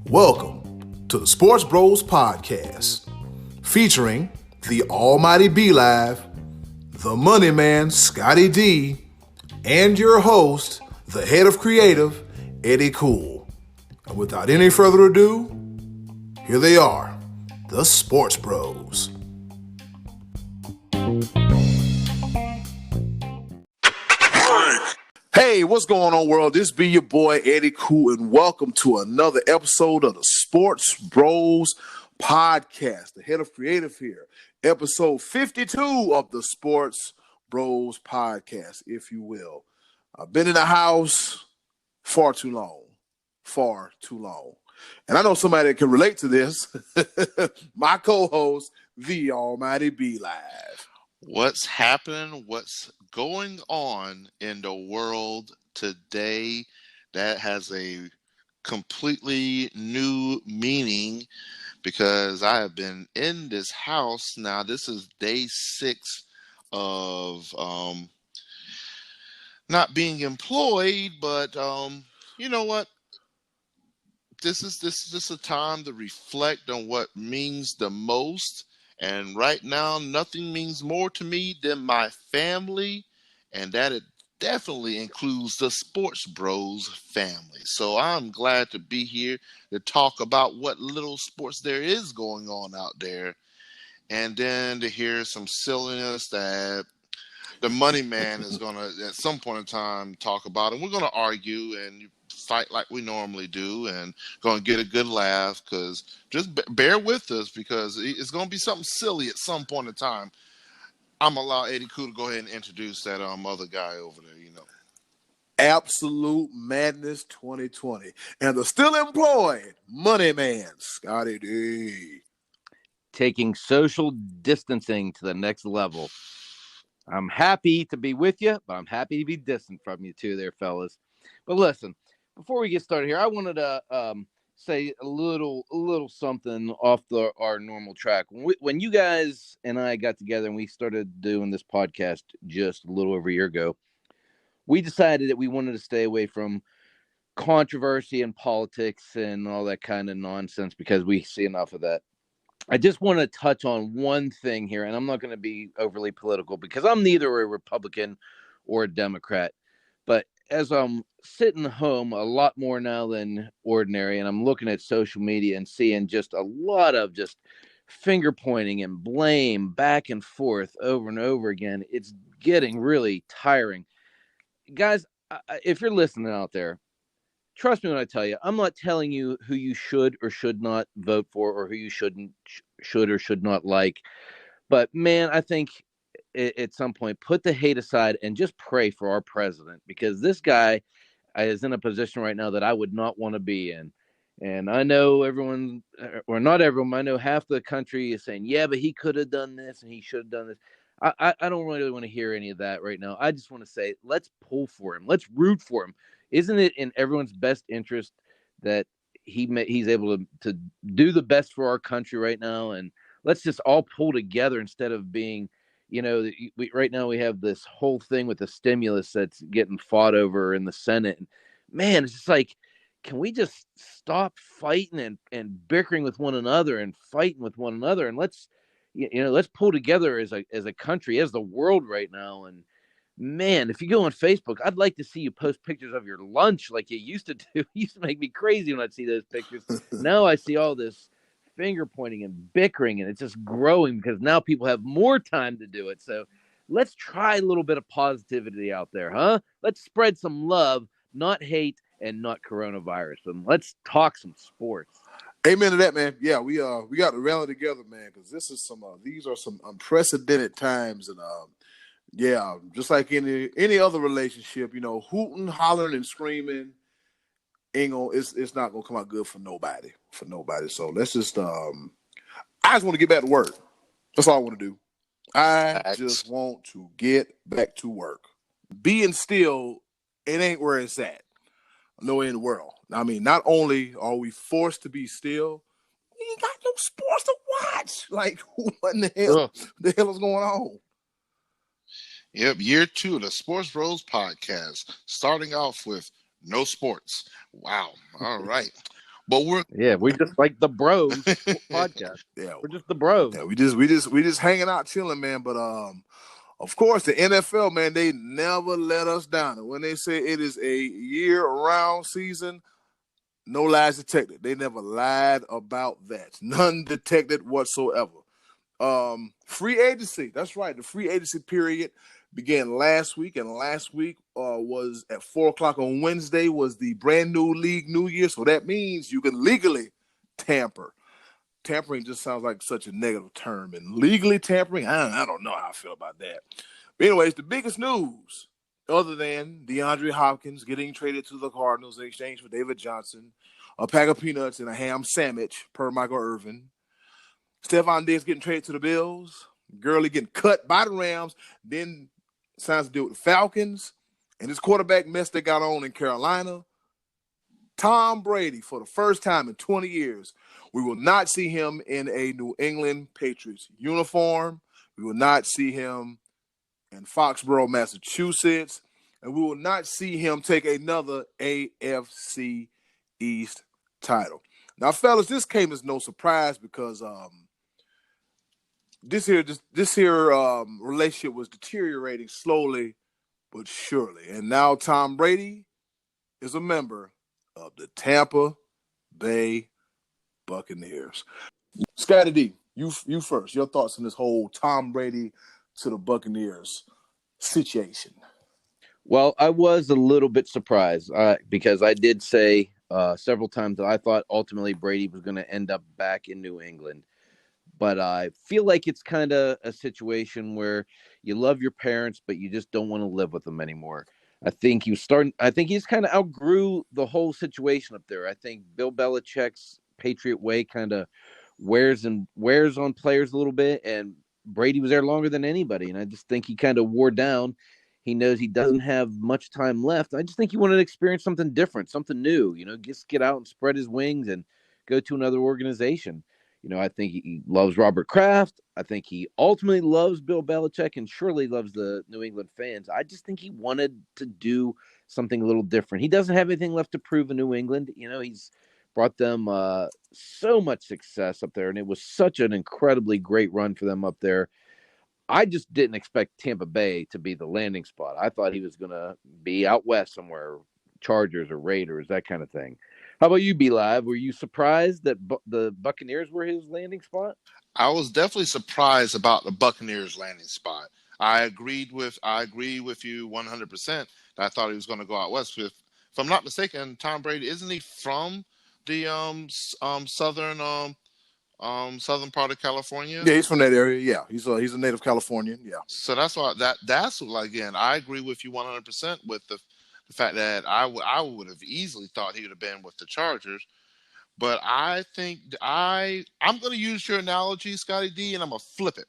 Welcome to the Sports Bros Podcast, featuring the Almighty B-Live, the Money Man, Scottie D, and your host, the head of creative, Eddy Kool. And without any further ado, here they are, the Sports Bros. Hey, what's going on, world? This be your boy, Eddy Kool, and welcome to another episode of the Sports Bros Podcast. The head of creative here, episode 52 of the Sports Bros Podcast, if you will. I've been in the house far too long. And I know somebody that can relate to this. My co-host, the Almighty B-Live. What's happening? What's going on in the world today that has a completely new meaning? Because I have been in this house now. This is day 6 of not being employed, but you know what? This is a time to reflect on what means the most. And right now, nothing means more to me than my family, and that it definitely includes the Sports Bros family. So I'm glad to be here to talk about what little sports there is going on out there, and then to hear some silliness that the Money Man is going to, at some point in time, talk about, and we're going to argue and fight like we normally do, and going to get a good laugh, because just bear with us, because it's going to be something silly at some point in time. I'm going to allow Eddy Kool to go ahead and introduce that other guy over there, you know. Absolute Madness 2020. And the still employed Money Man, Scottie D. Taking social distancing to the next level. I'm happy to be with you, but I'm happy to be distant from you too there, fellas. But listen, before we get started here, I wanted to say a little something off our normal track. When you guys and I got together and we started doing this podcast just a little over a year ago, we decided that we wanted to stay away from controversy and politics and all that kind of nonsense because we see enough of that. I just want to touch on one thing here, and I'm not going to be overly political because I'm neither a Republican or a Democrat. But as I'm sitting home a lot more now than ordinary, and I'm looking at social media and seeing just a lot of just finger pointing and blame back and forth over and over again, it's getting really tiring. Guys, if you're listening out there, trust me when I tell you, I'm not telling you who you should or should not vote for or who you should or should not like. But, man, I think at some point, put the hate aside and just pray for our president, because this guy is in a position right now that I would not want to be in. And I know everyone, or not everyone, I know half the country is saying, yeah, but he could have done this and he should have done this. I don't really want to hear any of that right now. I just want to say, let's pull for him. Let's root for him. Isn't it in everyone's best interest that he's able to do the best for our country right now? And let's just all pull together instead of being, you know, right now we have this whole thing with the stimulus that's getting fought over in the Senate. And man, it's just like, can we just stop fighting and bickering with one another and fighting with one another? And let's pull together as a country, as the world right now. And man, if you go on Facebook, I'd like to see you post pictures of your lunch like you used to do. It used to make me crazy when I'd see those pictures. Now I see all this finger pointing and bickering, and it's just growing because now people have more time to do it. So let's try a little bit of positivity out there, huh? Let's spread some love, not hate, and not coronavirus. And let's talk some sports. Amen to that, man. Yeah, we got to rally together, man, because these are some unprecedented times, and yeah, just like any other relationship, you know, hooting, hollering, and screaming it's not gonna come out good for nobody. So let's just I just want to get back to work. That's all I want to do. I just want to get back to work. Being still, it ain't where it's at. Nowhere in the world. I mean, not only are we forced to be still, we ain't got no sports to watch. Like, what in the hell? The hell is going on? Yep, year 2 of the Sports Bros podcast, starting off with no sports. Wow. All right. But we're Yeah, we're just like the Bros podcast. Yeah, We're just the Bros. yeah, we just hanging out, chilling, man. But of course, the NFL, man, they never let us down. And when they say it is a year-round season, no lies detected. They never lied about that. None detected whatsoever. Free agency. That's right. The free agency period began last week, and last week was at 4:00 on Wednesday was the brand new league New Year. So that means you can legally tamper. Tampering just sounds like such a negative term, and legally tampering, I don't know how I feel about that. But anyways, the biggest news, other than DeAndre Hopkins getting traded to the Cardinals in exchange for David Johnson, a pack of peanuts and a ham sandwich, per Michael Irvin. Stephon Diggs getting traded to the Bills. Gurley getting cut by the Rams. Then signs to deal with the Falcons. And this quarterback mess they got on in Carolina. Tom Brady, for the first time in 20 years, we will not see him in a New England Patriots uniform. We will not see him in Foxborough, Massachusetts. And we will not see him take another AFC East title. Now, fellas, this came as no surprise because this here relationship was deteriorating slowly but surely. And now Tom Brady is a member of the Tampa Bay Buccaneers. Scottie D, you first. Your thoughts on this whole Tom Brady to the Buccaneers situation? Well, I was a little bit surprised because I did say several times that I thought ultimately Brady was going to end up back in New England. But I feel like it's kind of a situation where you love your parents, but you just don't want to live with them anymore. I think he's kind of outgrew the whole situation up there. I think Bill Belichick's Patriot way kind of wears on players a little bit, and Brady was there longer than anybody, and I just think he kind of wore down. He knows he doesn't have much time left. I just think he wanted to experience something different, something new. Just get out and spread his wings and go to another organization. I think he loves Robert Kraft. I think he ultimately loves Bill Belichick and surely loves the New England fans. I just think he wanted to do something a little different. He doesn't have anything left to prove in New England. He's brought them so much success up there, and it was such an incredibly great run for them up there. I just didn't expect Tampa Bay to be the landing spot. I thought he was going to be out west somewhere, Chargers or Raiders, that kind of thing. How about you, B-Live? Were you surprised that the Buccaneers were his landing spot? I was definitely surprised about the Buccaneers landing spot. I agree with you 100%. I thought he was going to go out west. If I'm not mistaken, Tom Brady, isn't he from the southern part of California? Yeah, he's from that area. Yeah, he's a native Californian. Yeah. So that's why that's again, I agree with you 100% with the fact that I would have easily thought he would have been with the Chargers. But I think I'm going to use your analogy, Scottie D, and I'm going to flip it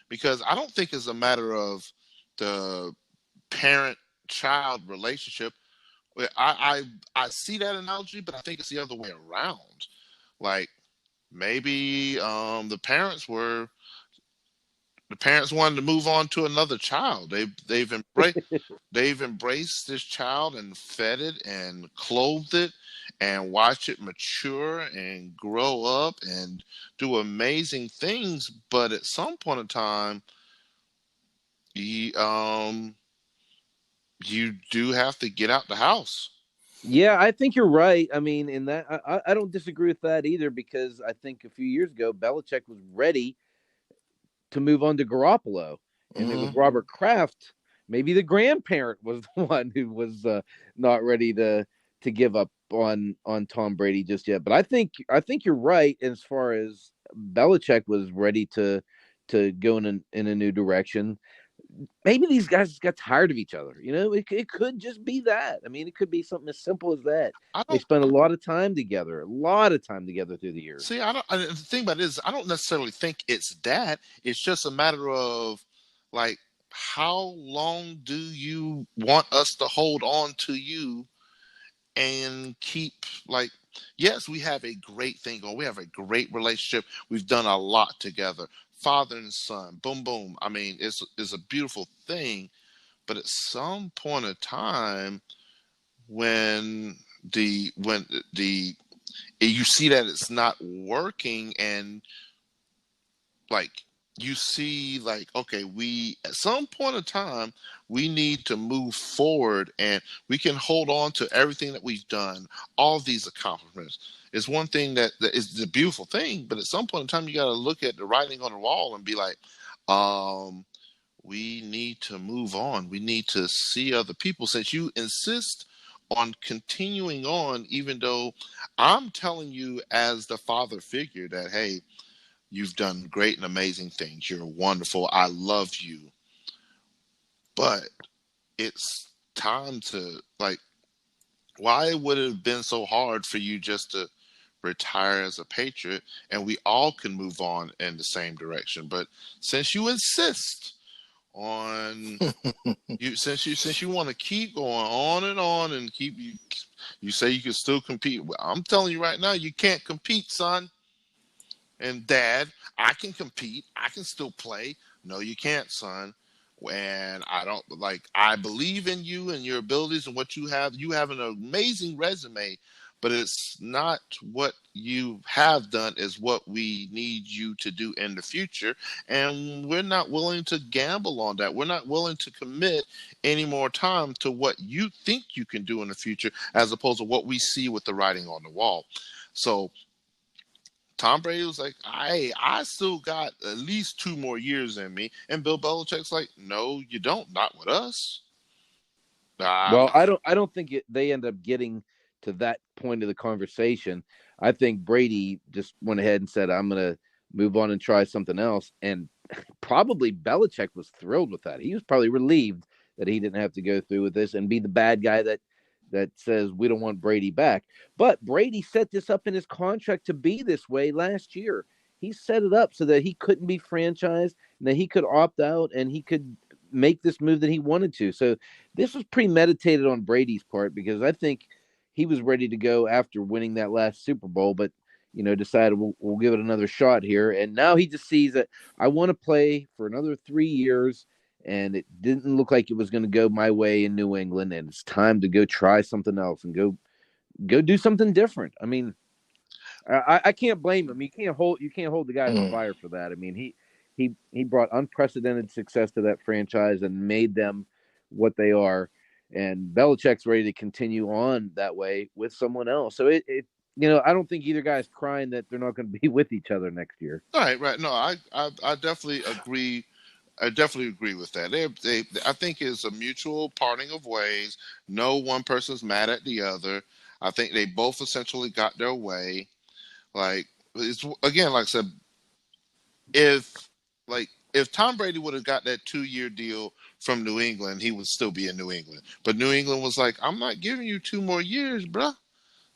because I don't think it's a matter of the parent-child relationship. I see that analogy, but I think it's the other way around. Like maybe the parents wanted to move on to another child. They've embraced this child and fed it and clothed it and watched it mature and grow up and do amazing things. But at some point in time, you do have to get out the house. Yeah, I think you're right. I mean, in that, I don't disagree with that either because I think a few years ago, Belichick was ready to move on to Garoppolo. And it was Robert Kraft. Maybe the grandparent was the one who was not ready to give up on Tom Brady just yet. But I think you're right as far as Belichick was ready to go in a new direction. Maybe these guys just got tired of each other. It could just be that. I mean, it could be something as simple as that. They spent a lot of time together through the years. See, the thing about it is, I don't necessarily think it's that. It's just a matter of, like, how long do you want us to hold on to you and keep, like, yes, we have a great thing going. We have a great relationship. We've done a lot together. Father and son, boom, boom. I mean, it's a beautiful thing. But at some point in time, when you see that it's not working, and like you see, like, okay, we at some point in time we need to move forward, and we can hold on to everything that we've done, all these accomplishments. It's one thing that is the beautiful thing, but at some point in time you got to look at the writing on the wall and be like, we need to move on. We need to see other people, since you insist on continuing on, even though I'm telling you as the father figure that, hey, you've done great and amazing things. You're wonderful. I love you. But it's time to, like, why would it have been so hard for you just to retire as a Patriot and we all can move on in the same direction? But since you insist on since you want to keep going on and you say you can still compete. Well, I'm telling you right now, you can't compete, son. And Dad, I can compete. I can still play. No, you can't, son. And I believe in you and your abilities and what you have. You have an amazing resume, but it's not what you have done is what we need you to do in the future. And we're not willing to gamble on that. We're not willing to commit any more time to what you think you can do in the future, as opposed to what we see with the writing on the wall. So Tom Brady was like, I still got at least 2 more years in me. And Bill Belichick's like, no, you don't. Not with us. Well, I don't think they end up getting to that point of the conversation. I think Brady just went ahead and said, I'm going to move on and try something else. And probably Belichick was thrilled with that. He was probably relieved that he didn't have to go through with this and be the bad guy that says we don't want Brady back. But Brady set this up in his contract to be this way last year. He set it up so that he couldn't be franchised and that he could opt out and he could make this move that he wanted to. So this was premeditated on Brady's part, because I think he was ready to go after winning that last Super Bowl, but decided we'll give it another shot here. And now he just sees that I want to play for another 3 years, and it didn't look like it was going to go my way in New England, and it's time to go try something else and go do something different. I mean, I can't blame him. You can't hold the guy to the fire for that. I mean, he brought unprecedented success to that franchise and made them what they are. And Belichick's ready to continue on that way with someone else. So I don't think either guy's crying that they're not going to be with each other next year. Right. No, I definitely agree. I definitely agree with that. I think it's a mutual parting of ways. No one person's mad at the other. I think they both essentially got their way. Like, it's, again, like I said, if Tom Brady would have got that 2-year deal from New England, he would still be in New England. But New England was like, I'm not giving you 2 more years, bruh.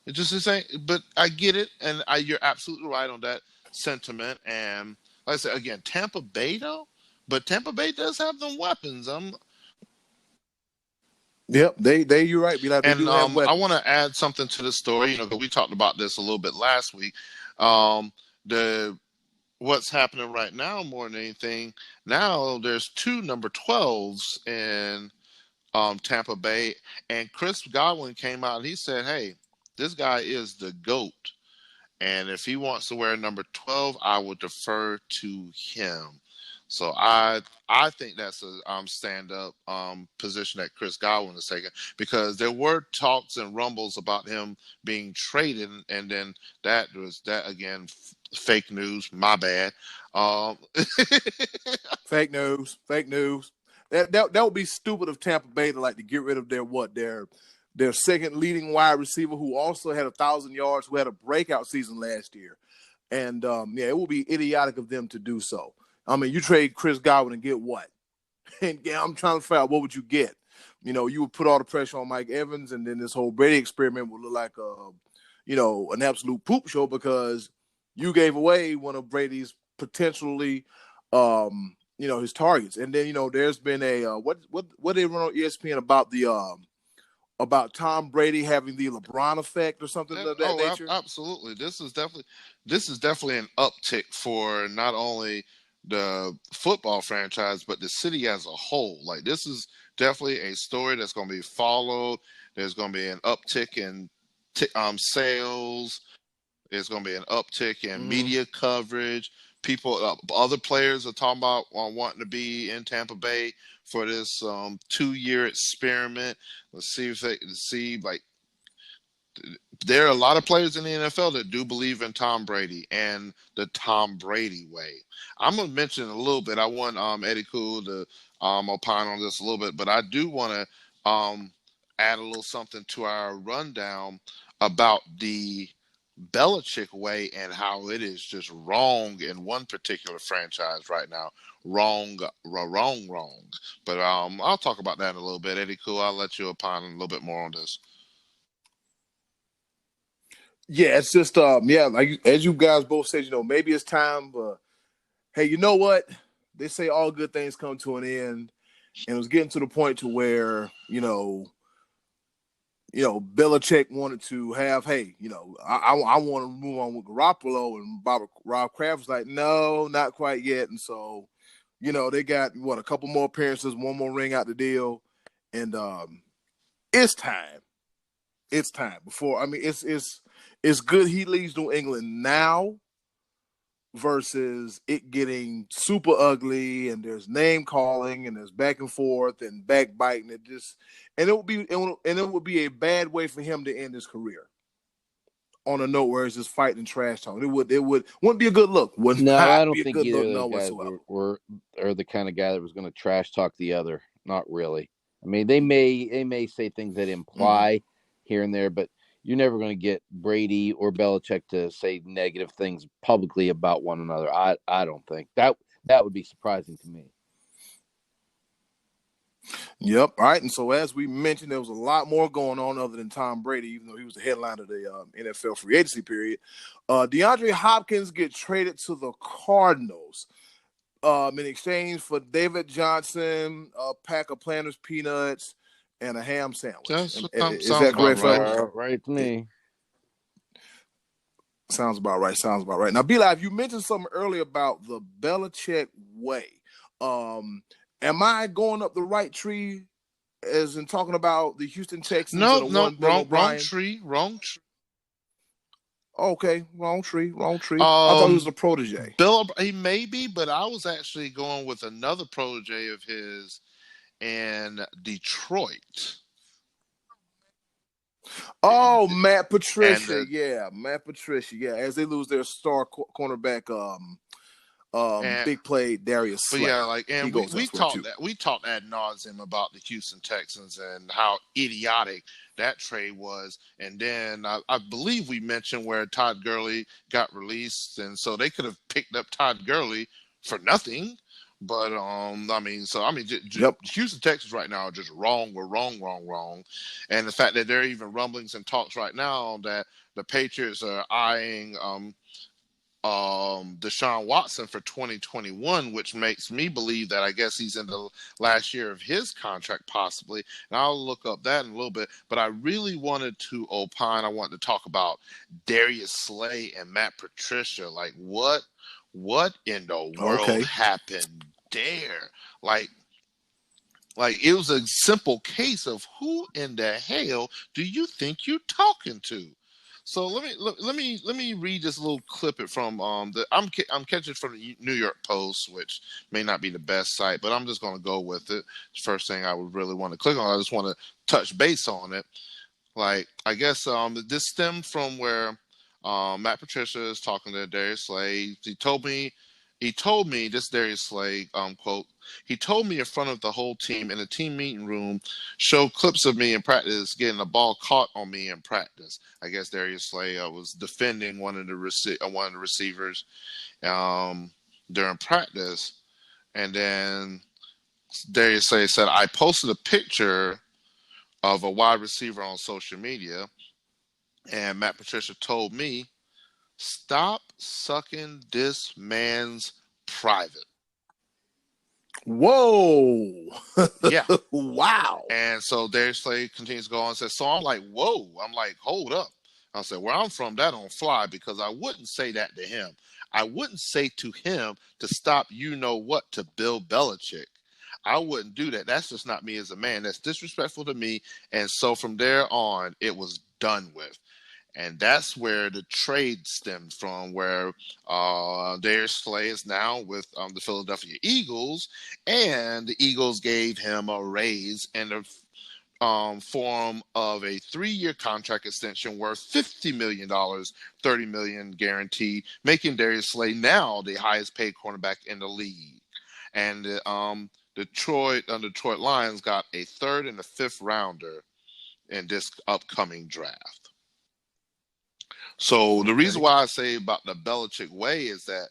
It just is ain't. But I get it, and you're absolutely right on that sentiment. And like I said, again, Tampa Bay though, but Tampa Bay does have them weapons. Yep, they you're right. Be like, they And do have I weapons. want to add something to the story. Because we talked about this a little bit last week. The What's happening right now more than anything. Now there's 2 number 12s in Tampa Bay, and Chris Godwin came out and he said, "Hey, this guy is the GOAT, and if he wants to wear number 12, I would defer to him." So I think that's a stand up position that Chris Godwin is taking, because there were talks and rumbles about him being traded, and then that again, fake news. My bad. Fake news. That would be stupid of Tampa Bay to like to get rid of their second leading wide receiver, who also had 1,000 yards, who had a breakout season last year. And it would be idiotic of them to do so. I mean, you trade Chris Godwin and get what? And I'm trying to figure out, what would you get? You would put all the pressure on Mike Evans, and then this whole Brady experiment would look like an absolute poop show, because you gave away one of Brady's potentially his targets. And then there's been a what they run on ESPN about Tom Brady having the LeBron effect or something of that nature. Absolutely. This is definitely an uptick for not only the football franchise, but the city as a whole. Like, this is definitely a story that's going to be followed. There's going to be an uptick in sales. There's going to be an uptick in media coverage. People, other players are talking about wanting to be in Tampa Bay for this 2-year experiment. Let's see if they see, like, there are a lot of players in the NFL that do believe in Tom Brady and the Tom Brady way. I'm gonna mention a little bit. I want Eddy Kool to opine on this a little bit, but I do want to add a little something to our rundown about the Belichick way and how it is just wrong in one particular franchise right now. Wrong. But I'll talk about that in a little bit. Eddy Kool, I'll let you opine a little bit more on this. Yeah, it's just like as you guys both said, maybe it's time, but hey, you know what? They say all good things come to an end, and it was getting to the point to where, Belichick wanted to have, hey, I want to move on with Garoppolo, and Rob Kraft was like, no, not quite yet. And so, they got a couple more appearances, one more ring out the deal, and it's time. It's time before. I mean, it's good he leaves New England now versus it getting super ugly and there's name calling and there's back and forth and backbiting. It would be a bad way for him to end his career on a note where it's just fighting and trash talking. It wouldn't be a good look. No, I don't think either of those guys whatsoever. are the kind of guy that was going to trash talk the other. Not really. I mean, they may say things that imply here and there, but you're never going to get Brady or Belichick to say negative things publicly about one another. I don't think that would be surprising to me. Yep. All right. And so as we mentioned, there was a lot more going on other than Tom Brady, even though he was the headline of the NFL free agency period. DeAndre Hopkins gets traded to the Cardinals in exchange for David Johnson, a pack of Planters peanuts, and a ham sandwich. Is that correct, fellas? Right to me. Sounds about right. Now, B-Live, you mentioned something earlier about the Belichick way. Am I going up the right tree as in talking about the Houston Texans? No, wrong tree. Okay, wrong tree. I thought he was a protege. He may be, but I was actually going with another protege of his in Detroit. Oh, Matt Patricia. Matt Patricia. Yeah, as they lose their star cornerback, big play Darius Slay. We talked ad nauseum about the Houston Texans and how idiotic that trade was. And then I believe we mentioned where Todd Gurley got released, and so they could have picked up Todd Gurley for nothing. But Houston Texans right now are just wrong. We're wrong. And the fact that there are even rumblings and talks right now that the Patriots are eyeing Deshaun Watson for 2021, which makes me believe that I guess he's in the last year of his contract possibly. And I'll look up that in a little bit. But I really wanted to opine. I wanted to talk about Darius Slay and Matt Patricia. Like, what in the world happened there? Like it was a simple case of who in the hell do you think you're talking to? So let me read this little clip from I'm catching it from the New York Post, which may not be the best site, but I'm just going to go with it. First thing I would really want to click on, I just want to touch base on it. Like, I guess this stemmed from where Matt Patricia is talking to Darius Slay. He told me, this Darius Slay, quote, he told me in front of the whole team in a team meeting room, showed clips of me in practice getting a ball caught on me in practice. I guess Darius Slay was defending one of the receivers during practice. And then Darius Slay said, I posted a picture of a wide receiver on social media, and Matt Patricia told me, stop sucking this man's private. Whoa. Yeah. Wow. And so Darius Slay continues to go on and says, so I'm like, whoa. I'm like, hold up. I said, where I'm from, that don't fly, because I wouldn't say that to him. I wouldn't say to him to stop to Bill Belichick. I wouldn't do that. That's just not me as a man. That's disrespectful to me. And so from there on, it was done with. And that's where the trade stemmed from, where Darius Slay is now with the Philadelphia Eagles, and the Eagles gave him a raise in the form of a 3-year contract extension worth $50 million, $30 million guaranteed, making Darius Slay now the highest paid cornerback in the league. And Detroit Lions got a 3rd and a 5th rounder in this upcoming draft. So the reason why I say about the Belichick way is that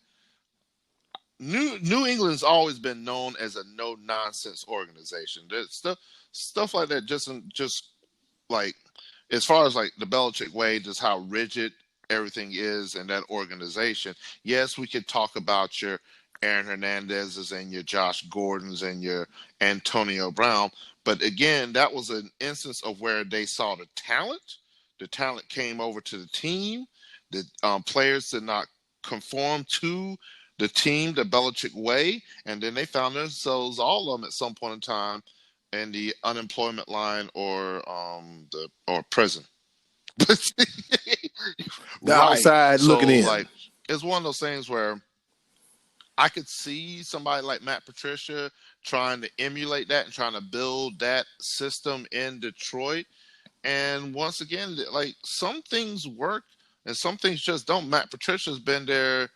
New England's always been known as a no-nonsense organization. There's stuff like that, just like as far as like the Belichick way, just how rigid everything is in that organization. Yes, we could talk about your Aaron Hernandez's and your Josh Gordon's and your Antonio Brown, but again, that was an instance of where they saw the talent. The talent came over to the team. The players did not conform to the team, the Belichick way, and then they found themselves, all of them, at some point in time, in the unemployment line or prison. The outside looking in. Like, it's one of those things where I could see somebody like Matt Patricia trying to emulate that and trying to build that system in Detroit. And once again, like, some things work and some things just don't. Matt Patricia's been there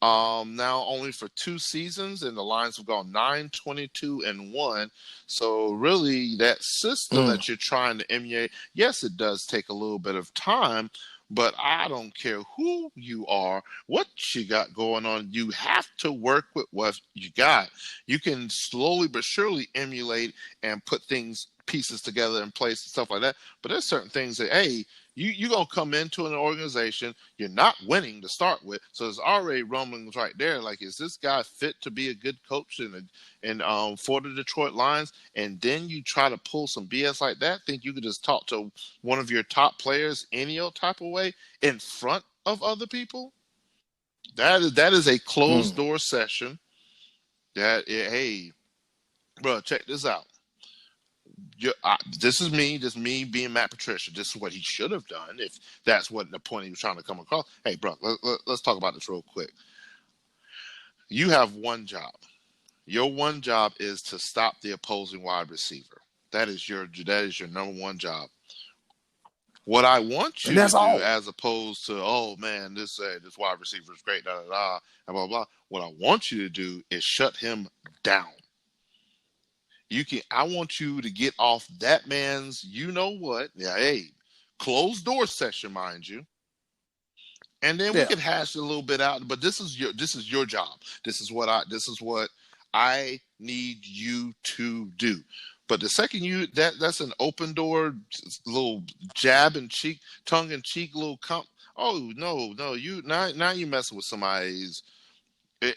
now only for 2 seasons, and the Lions have gone 9-22-1. So really, that system that you're trying to emulate, yes, it does take a little bit of time, but I don't care who you are, what you got going on. You have to work with what you got. You can slowly but surely emulate and put pieces together in place and stuff like that. But there's certain things that, hey, you're going to come into an organization, you're not winning to start with, so there's already rumblings right there. Like, is this guy fit to be a good coach for the Detroit Lions? And then you try to pull some BS like that, think you could just talk to one of your top players any old type of way in front of other people? That is a closed door session. Hey, bro, check this out. This is me being Matt Patricia. This is what he should have done if that's what the point he was trying to come across. Hey, bro, let's talk about this real quick. You have one job. Your one job is to stop the opposing wide receiver. That is your number one job. What I want you to do, as opposed to, oh man, this wide receiver is great, and blah blah blah. What I want you to do is shut him down. I want you to get off that man's, closed door session, mind you. And then we could hash a little bit out, but this is your job. This is what I need you to do. But the second that's an open door, little tongue in cheek, little oh no, you now you messing with somebody's,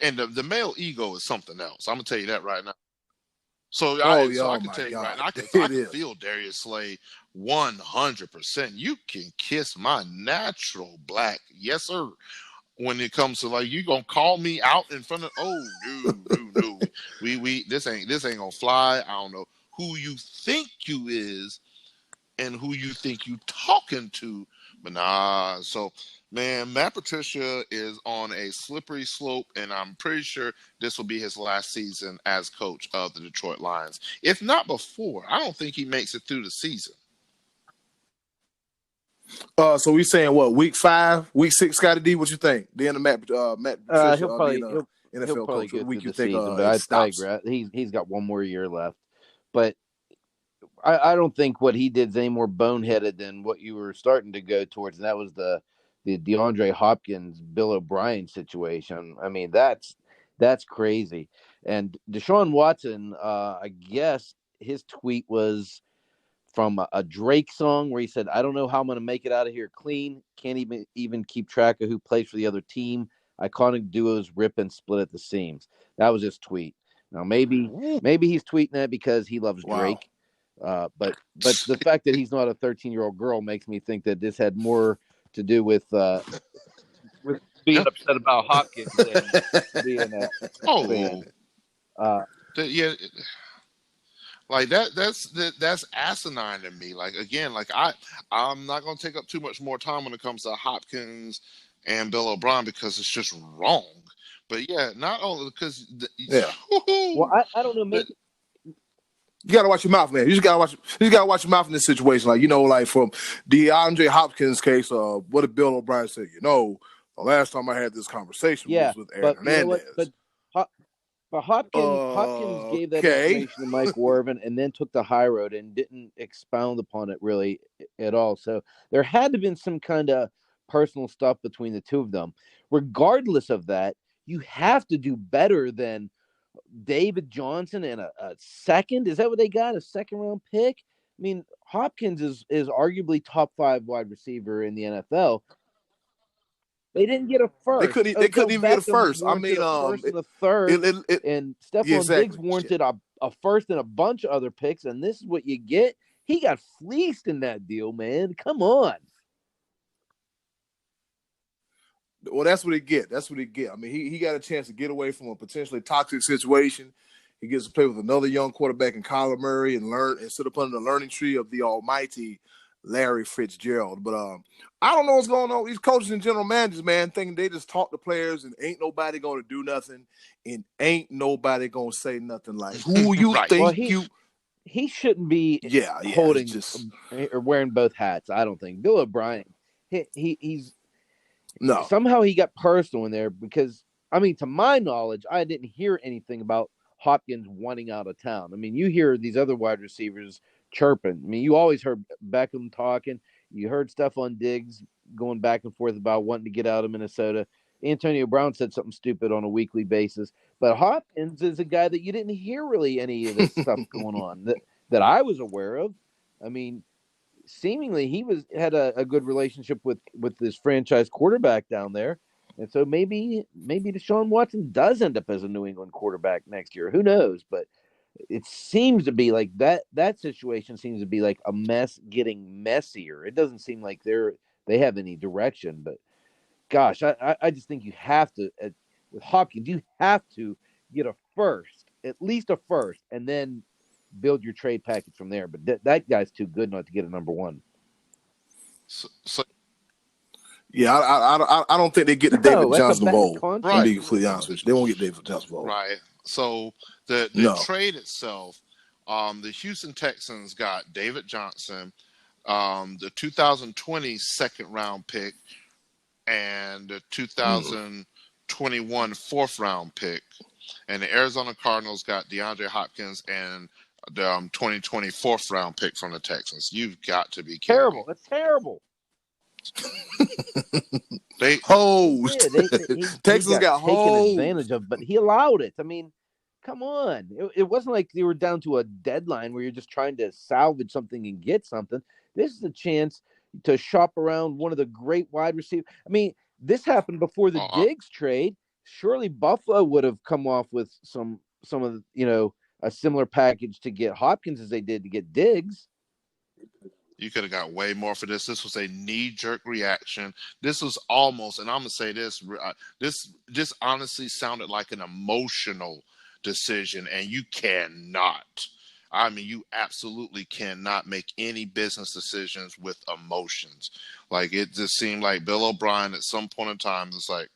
and the male ego is something else. I'm gonna tell you that right now. So I can tell you right now, I can feel Darius Slay 100%. You can kiss my natural black, yes sir. When it comes to, like, you gonna call me out in front of, no. This ain't gonna fly. I don't know who you think you is and who you think you talking to, but nah. So, man, Matt Patricia is on a slippery slope, and I'm pretty sure this will be his last season as coach of the Detroit Lions. If not before, I don't think he makes it through the season. So we saying what, week 5, week 6, Scottie D? What you think? The end of Matt Patricia, he'll probably NFL coach. Go week through you the think season, but I agree. He's got one more year left, but I don't think what he did is any more boneheaded than what you were starting to go towards, and that was the DeAndre Hopkins, Bill O'Brien situation. I mean, that's crazy. And Deshaun Watson, I guess his tweet was from a Drake song where he said, "I don't know how I'm going to make it out of here clean. Can't even keep track of who plays for the other team. Iconic duos rip and split at the seams." That was his tweet. Now maybe he's tweeting that because he loves Drake. But the fact that he's not a 13-year-old girl makes me think that this had more to do with being upset about Hopkins and being a fan. Yeah. Like that's asinine to me. Like again, like I'm not gonna take up too much more time when it comes to Hopkins and Bill O'Brien because it's just wrong. But yeah, not only because well, I don't know. Maybe you gotta watch your mouth, man. You just gotta watch your mouth in this situation. Like like from DeAndre Hopkins' case, what did Bill O'Brien say? The last time I had this conversation was with Aaron Hernandez. You know what? But Hopkins gave that information to Mike Worvin and then took the high road and didn't expound upon it really at all. So there had to have been some kind of personal stuff between the two of them. Regardless of that, you have to do better than David Johnson and a second. Is that what they got? A second round pick? I mean, Hopkins is arguably top 5 wide receiver in the NFL. They didn't get a first. They couldn't even get a first. I mean, a first and a third. And Stephon Diggs warranted a first and a bunch of other picks. And this is what you get. He got fleeced in that deal, man. Come on. Well, that's what he get. I mean, he got a chance to get away from a potentially toxic situation. He gets to play with another young quarterback in Kyler Murray and learn and sit up under the learning tree of the almighty Larry Fitzgerald. But I don't know what's going on with these coaches and general managers, man, thinking they just talk to players and ain't nobody going to do nothing and ain't nobody going to say nothing like, who you right. think well, he shouldn't be holding or wearing both hats, I don't think. Bill O'Brien, he's no. Somehow he got personal in there because, I mean, to my knowledge, I didn't hear anything about Hopkins wanting out of town. I mean, you hear these other wide receivers chirping. I mean, you always heard Beckham talking. You heard Stephon Diggs going back and forth about wanting to get out of Minnesota. Antonio Brown said something stupid on a weekly basis. But Hopkins is a guy that you didn't hear really any of this stuff going on that I was aware of. I mean, seemingly he had a good relationship with this franchise quarterback down there. And so maybe Deshaun Watson does end up as a New England quarterback next year. Who knows? But it seems to be like that situation seems to be like a mess getting messier. It doesn't seem like they have any direction. But gosh, I just think you have to with Hopkins, you have to get at least a first, and then build your trade package from there. But that guy's too good not to get a number one. Yeah, I don't think they get the David Johnson Bowl. Right. To be completely honest with you, they won't get David Johnson Bowl. Right. So the trade itself, the Houston Texans got David Johnson, the 2020 second round pick, and the 2021 fourth round pick, and the Arizona Cardinals got DeAndre Hopkins and the 2020 fourth round pick from the Texans. You've got to be kidding. Terrible. That's terrible. Texas got taken advantage of, but he allowed it. I mean, come on. It wasn't like they were down to a deadline where you're just trying to salvage something and get something. This is a chance to shop around one of the great wide receivers. I mean, this happened before the Diggs trade. Surely Buffalo would have come off with some of the, a similar package to get Hopkins as they did to get Diggs. You could have got way more for this. This was a knee-jerk reaction. This was almost, and I'm going to say this, this honestly sounded like an emotional decision, and you cannot. I mean, you absolutely cannot make any business decisions with emotions. Like, it just seemed like Bill O'Brien at some point in time was like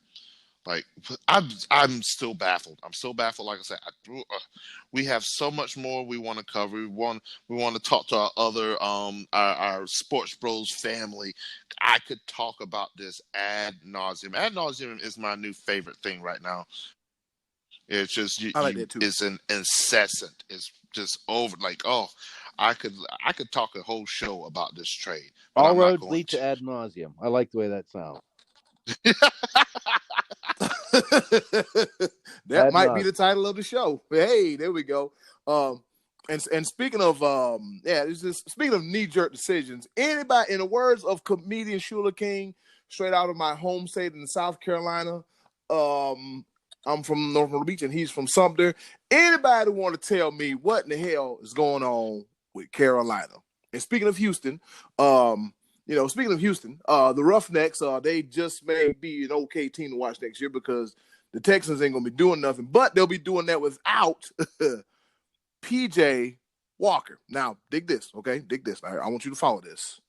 I'm still baffled. I'm still baffled. Like I said, we have so much more we want to cover. We want to talk to our other our Sports Bros family. I could talk about this ad nauseum. Ad nauseum is my new favorite thing right now. It's just I like that too. It's an incessant. It's just over. Like, I could talk a whole show about this trade. All roads lead to ad nauseum. I like the way that sounds. That might be the title of the show. Hey, there we go. And speaking of speaking of knee-jerk decisions, anybody, in the words of comedian Shula King, straight out of my home state in South Carolina, I'm from North Beach and he's from Sumter. Anybody want to tell me what in the hell is going on with Carolina? And speaking of Houston, speaking of Houston, the Roughnecks, they just may be an okay team to watch next year because the Texans ain't going to be doing nothing, but they'll be doing that without PJ Walker. Now, dig this, okay? Dig this. I want you to follow this.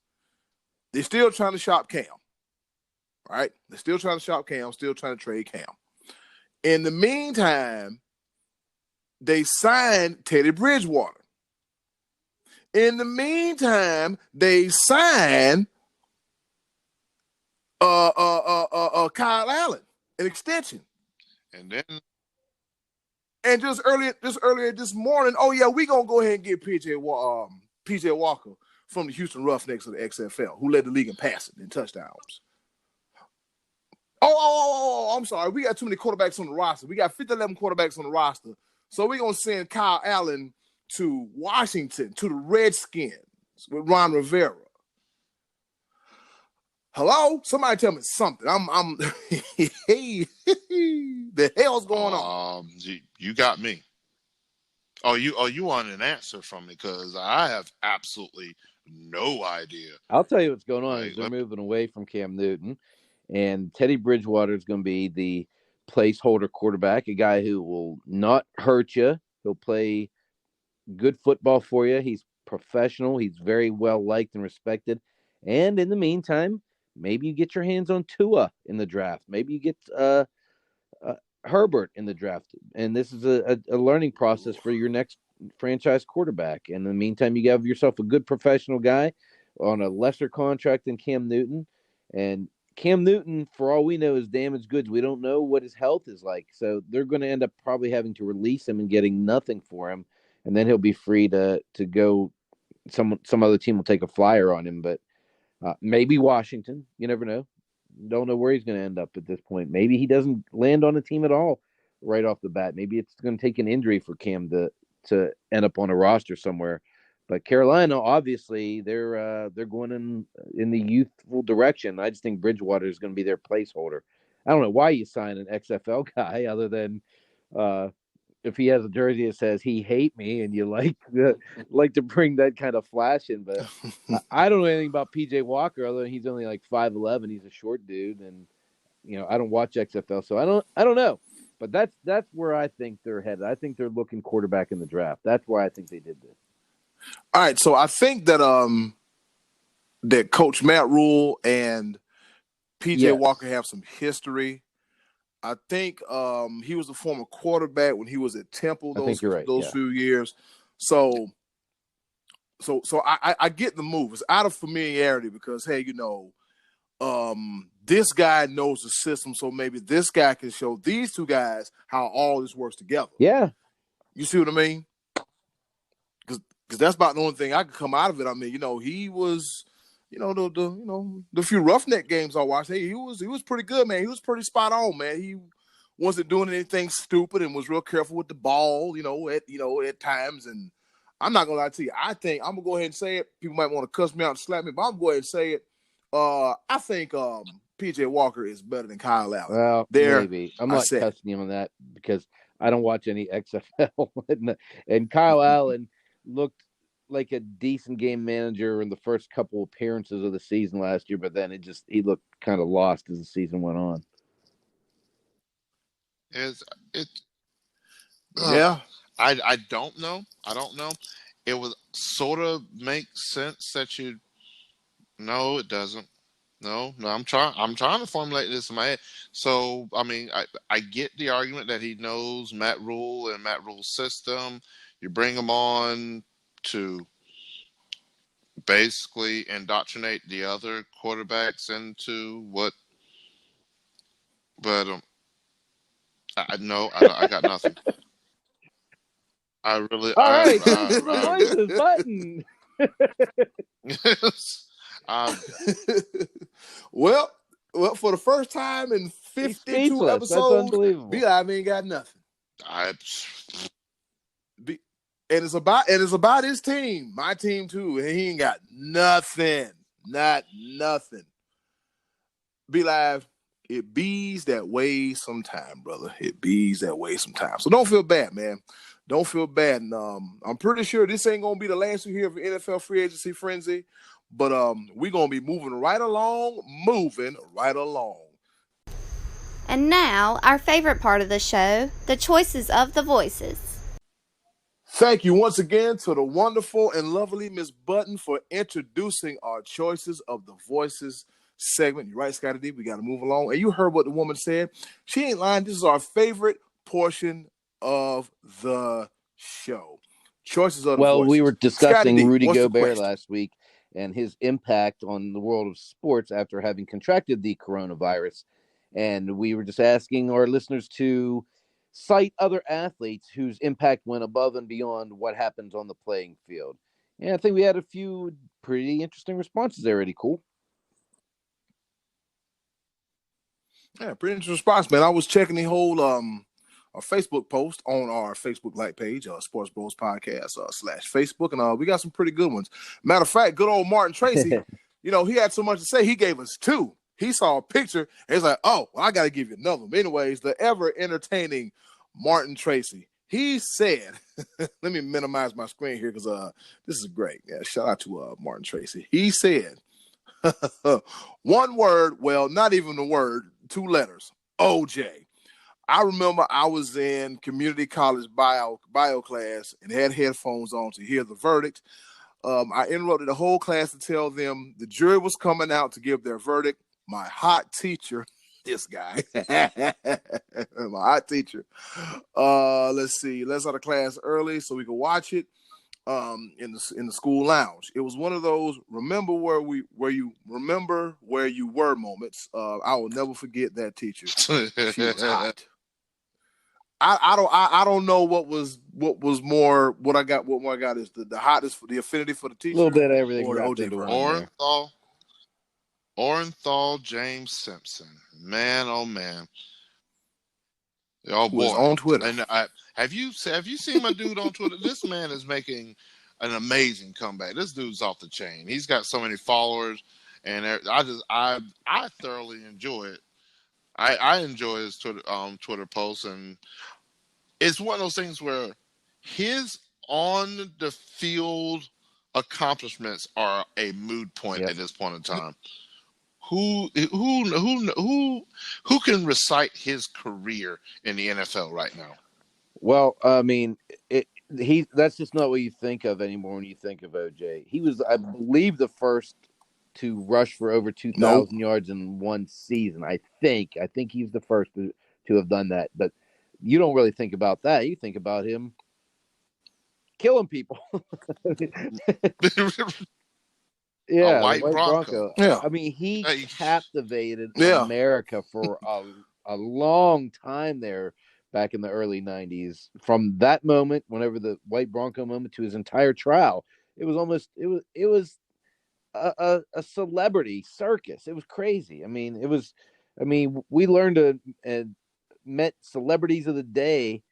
They're still trying to shop Cam, right? They're still trying to shop Cam, still trying to trade Cam. In the meantime, they signed Teddy Bridgewater. In the meantime, they signed Kyle Allen, an extension. And just earlier this morning, oh yeah, we gonna go ahead and get PJ Walker from the Houston Roughnecks of the XFL, who led the league in passing and touchdowns. Oh, I'm sorry. We got too many quarterbacks on the roster. We got 11 quarterbacks on the roster. So we're going to send Kyle Allen to Washington, to the Redskins with Ron Rivera. Hello? Somebody tell me something. I'm hey, the hell's going on? You got me. You want an answer from me? Because I have absolutely no idea. I'll tell you what's going on. They're moving away from Cam Newton, and Teddy Bridgewater is going to be the placeholder quarterback, a guy who will not hurt you. He'll play good football for you. He's professional. He's very well liked and respected. And in the meantime, maybe you get your hands on Tua in the draft. Maybe you get Herbert in the draft. And this is a learning process for your next franchise quarterback. And in the meantime, you have yourself a good professional guy on a lesser contract than Cam Newton. And Cam Newton, for all we know, is damaged goods. We don't know what his health is like. So they're going to end up probably having to release him and getting nothing for him. And then he'll be free to go. Some other team will take a flyer on him, but maybe Washington. You never know. Don't know where he's going to end up at this point. Maybe he doesn't land on a team at all right off the bat. Maybe it's going to take an injury for Cam to end up on a roster somewhere. But Carolina, obviously, they're going in the youthful direction. I just think Bridgewater is going to be their placeholder. I don't know why you sign an XFL guy other than if he has a jersey that says "He hate me" and you like to bring that kind of flash in. But I don't know anything about PJ Walker other than he's only like 5'11". He's a short dude, and I don't watch XFL, so I don't know. But that's where I think they're headed. I think they're looking quarterback in the draft. That's why I think they did this. All right, so I think that that Coach Matt Rule and PJ Walker have some history. I think he was a former quarterback when he was at Temple those few years. So I get the move. It's out of familiarity because hey, this guy knows the system, so maybe this guy can show these two guys how all this works together. Yeah, you see what I mean? Because that's about the only thing I could come out of it. I mean, he was, the few Roughneck games I watched, hey, he was pretty good, man. He was pretty spot on, man. He wasn't doing anything stupid and was real careful with the ball, at times. And I'm not gonna lie to you. I think I'm gonna go ahead and say it. People might want to cuss me out and slap me, but I'm gonna go ahead and say it. I think PJ Walker is better than Kyle Allen. Well, maybe I'm not cussing him on that because I don't watch any XFL. and Kyle Allen looked like a decent game manager in the first couple appearances of the season last year, but then he looked kind of lost as the season went on. I don't know. It would sort of make sense that no, it doesn't. No, I'm trying to formulate this in my head. So, I mean, I get the argument that he knows Matt Rule and Matt Rule's system. You bring him on to basically indoctrinate the other quarterbacks into what, but I got nothing. I really. All right, voices button. Well, for the first time in 52 episodes, B.I. ain't got nothing. And it's about his team, my team too. And he ain't got nothing, not nothing. Be Live, it bees that way sometime, brother. It bees that way sometime. So don't feel bad, man. Don't feel bad. And I'm pretty sure this ain't gonna be the last we hear of NFL free agency frenzy. But we're gonna be moving right along. And now, our favorite part of the show, the choices of the voices. Thank you once again to the wonderful and lovely Miss Button for introducing our choices of the voices segment. You're right, Scottie D. We got to move along. And you heard what the woman said. She ain't lying. This is our favorite portion of the show. Choices of the voices. Well, we were discussing Scottie D, Rudy what's the Gobert question? last week and his impact on the world of sports after having contracted the coronavirus. And we were just asking our listeners to cite other athletes whose impact went above and beyond what happens on the playing field. And I think we had a few pretty interesting responses there, Eddy Kool. Yeah, pretty interesting response, man. I was checking the whole our Facebook post on our Facebook like page, Sports Bros Podcast / Facebook, and we got some pretty good ones. Matter of fact, good old Martin Tracy, he had so much to say, he gave us 2. He saw a picture, and he's like, oh, well, I got to give you another one. Anyways, the ever entertaining Martin Tracy, he said, let me minimize my screen here because this is great. Yeah, shout out to Martin Tracy. He said, one word, well, not even a word, 2 letters, OJ. I remember I was in community college bio class and had headphones on to hear the verdict. I interrupted the whole class to tell them the jury was coming out to give their verdict. My hot teacher, this guy, my hot teacher. Let's see. Let's out of class early so we could watch it. In the school lounge. It was one of those remember where you were moments. I will never forget that teacher. She was hot. I don't know what more I got is the hottest for the affinity for the teacher. A little bit of everything. Or the OJ Orenthal James Simpson. Man, oh man. Oh boy. On Twitter. And have you seen my dude on Twitter? This man is making an amazing comeback. This dude's off the chain. He's got so many followers, and I thoroughly enjoy it. I enjoy his Twitter posts, and it's one of those things where his on the field accomplishments are a moot point at this point in time. Who can recite his career in the NFL right now? Well, I mean, that's just not what you think of anymore when you think of OJ. He was, I believe, the first to rush for over 2,000 yards in one season. I think he's the first to have done that. But you don't really think about that. You think about him killing people. Yeah, a white Bronco. Yeah. I mean, he captivated America for a long time there back in the early 90s. From that moment, whenever the white Bronco moment, to his entire trial, it was a celebrity circus. It was crazy. I mean, we learned and met celebrities of the day,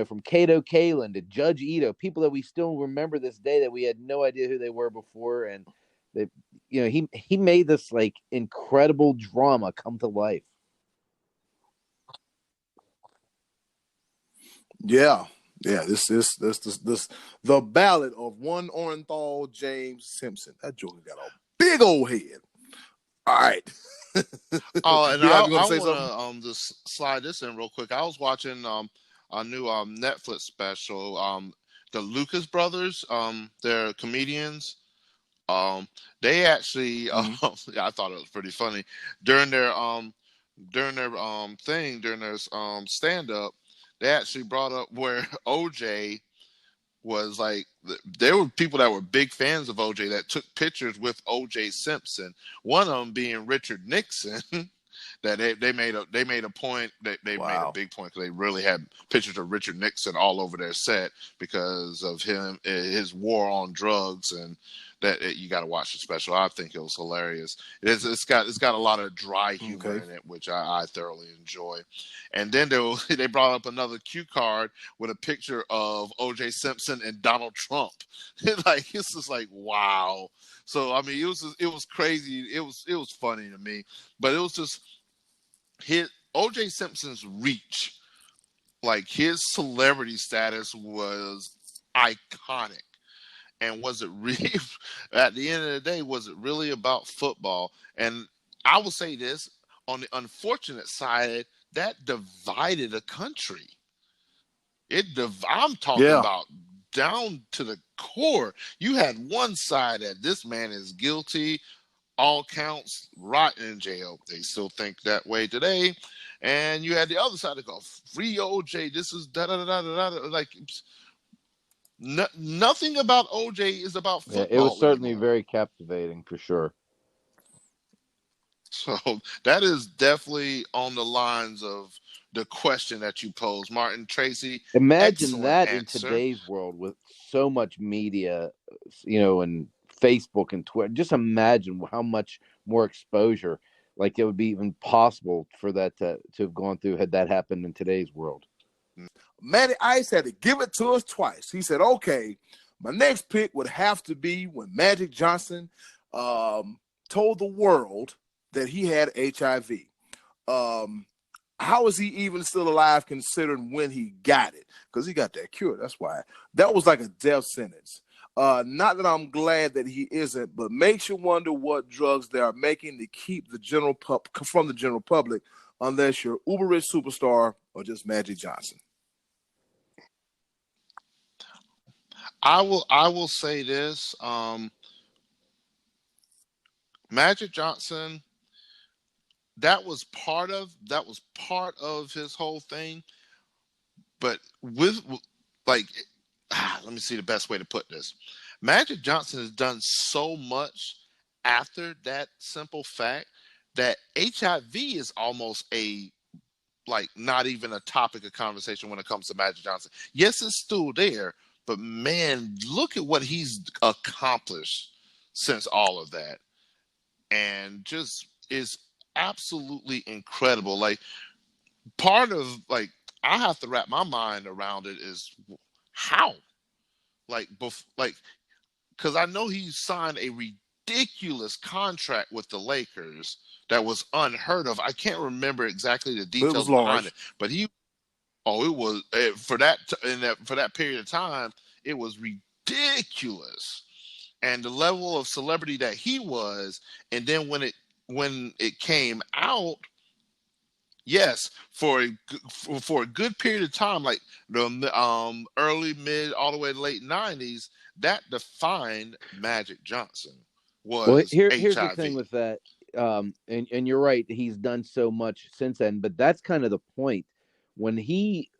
from Kato Kalin to Judge Ito, people that we still remember this day that we had no idea who they were before. And he made this like incredible drama come to life. Yeah. This the ballad of one Orenthal James Simpson. That joker got a big old head. All right. Oh, and I want to just slide this in real quick. I was watching a new Netflix special. The Lucas brothers, they're comedians. They actually, I thought it was pretty funny during their stand up. They actually brought up where OJ was like, there were people that were big fans of OJ that took pictures with OJ Simpson. One of them being Richard Nixon. That they made a point that they made a big point because they really had pictures of Richard Nixon all over their set because of his war on drugs, and that you got to watch the special. I think it was hilarious. It's got a lot of dry humor in it, which I thoroughly enjoy. And then they brought up another cue card with a picture of O.J. Simpson and Donald Trump. It's just like, wow. So I mean, it was crazy. It was funny to me, but it was just O.J. Simpson's reach, like his celebrity status was iconic. And was it really, at the end of the day, was it really about football? And I will say this, on the unfortunate side, that divided a country. I'm talking Yeah. about down to the core. You had one side that this man is guilty, all counts, rotten in jail. They still think that way today. And you had the other side that go, free OJ, this is da da da da da. Like, nothing about OJ is about football. Yeah, it was certainly anymore. very captivating for sure. So that is definitely on the lines of the question that you posed, Martin. Tracy, Imagine that answer. in today's world with so much media, and Facebook and Twitter. Just imagine how much more exposure, like it would be even possible for that to have gone through had that happened in today's world. Matty Ice had to give it to us twice. He said, okay, my next pick would have to be when Magic Johnson told the world that he had HIV. How is he even still alive considering when he got it? Because he got that cure. That's why. That was like a death sentence. Not that I'm glad that he isn't, but makes you wonder what drugs they are making to keep the from the general public, unless you're uber rich superstar or just Magic Johnson. I will say this. Magic Johnson, that was part of his whole thing. But with let me see the best way to put this. Magic Johnson has done so much after that simple fact that HIV is almost not even a topic of conversation when it comes to Magic Johnson. Yes, it's still there, but man, look at what he's accomplished since all of that. And just is absolutely incredible. Like, part of, I have to wrap my mind around it is how? Because I know he signed a ridiculous contract with the Lakers that was unheard of. I can't remember exactly the details behind it, but for that period of time, it was ridiculous. And the level of celebrity that he was, and then when it came out, yes, for a good period of time, like the early, mid, all the way to late 90s, that defined Magic Johnson. Was here's the thing with that, and you're right, he's done so much since then, but that's kind of the point. When he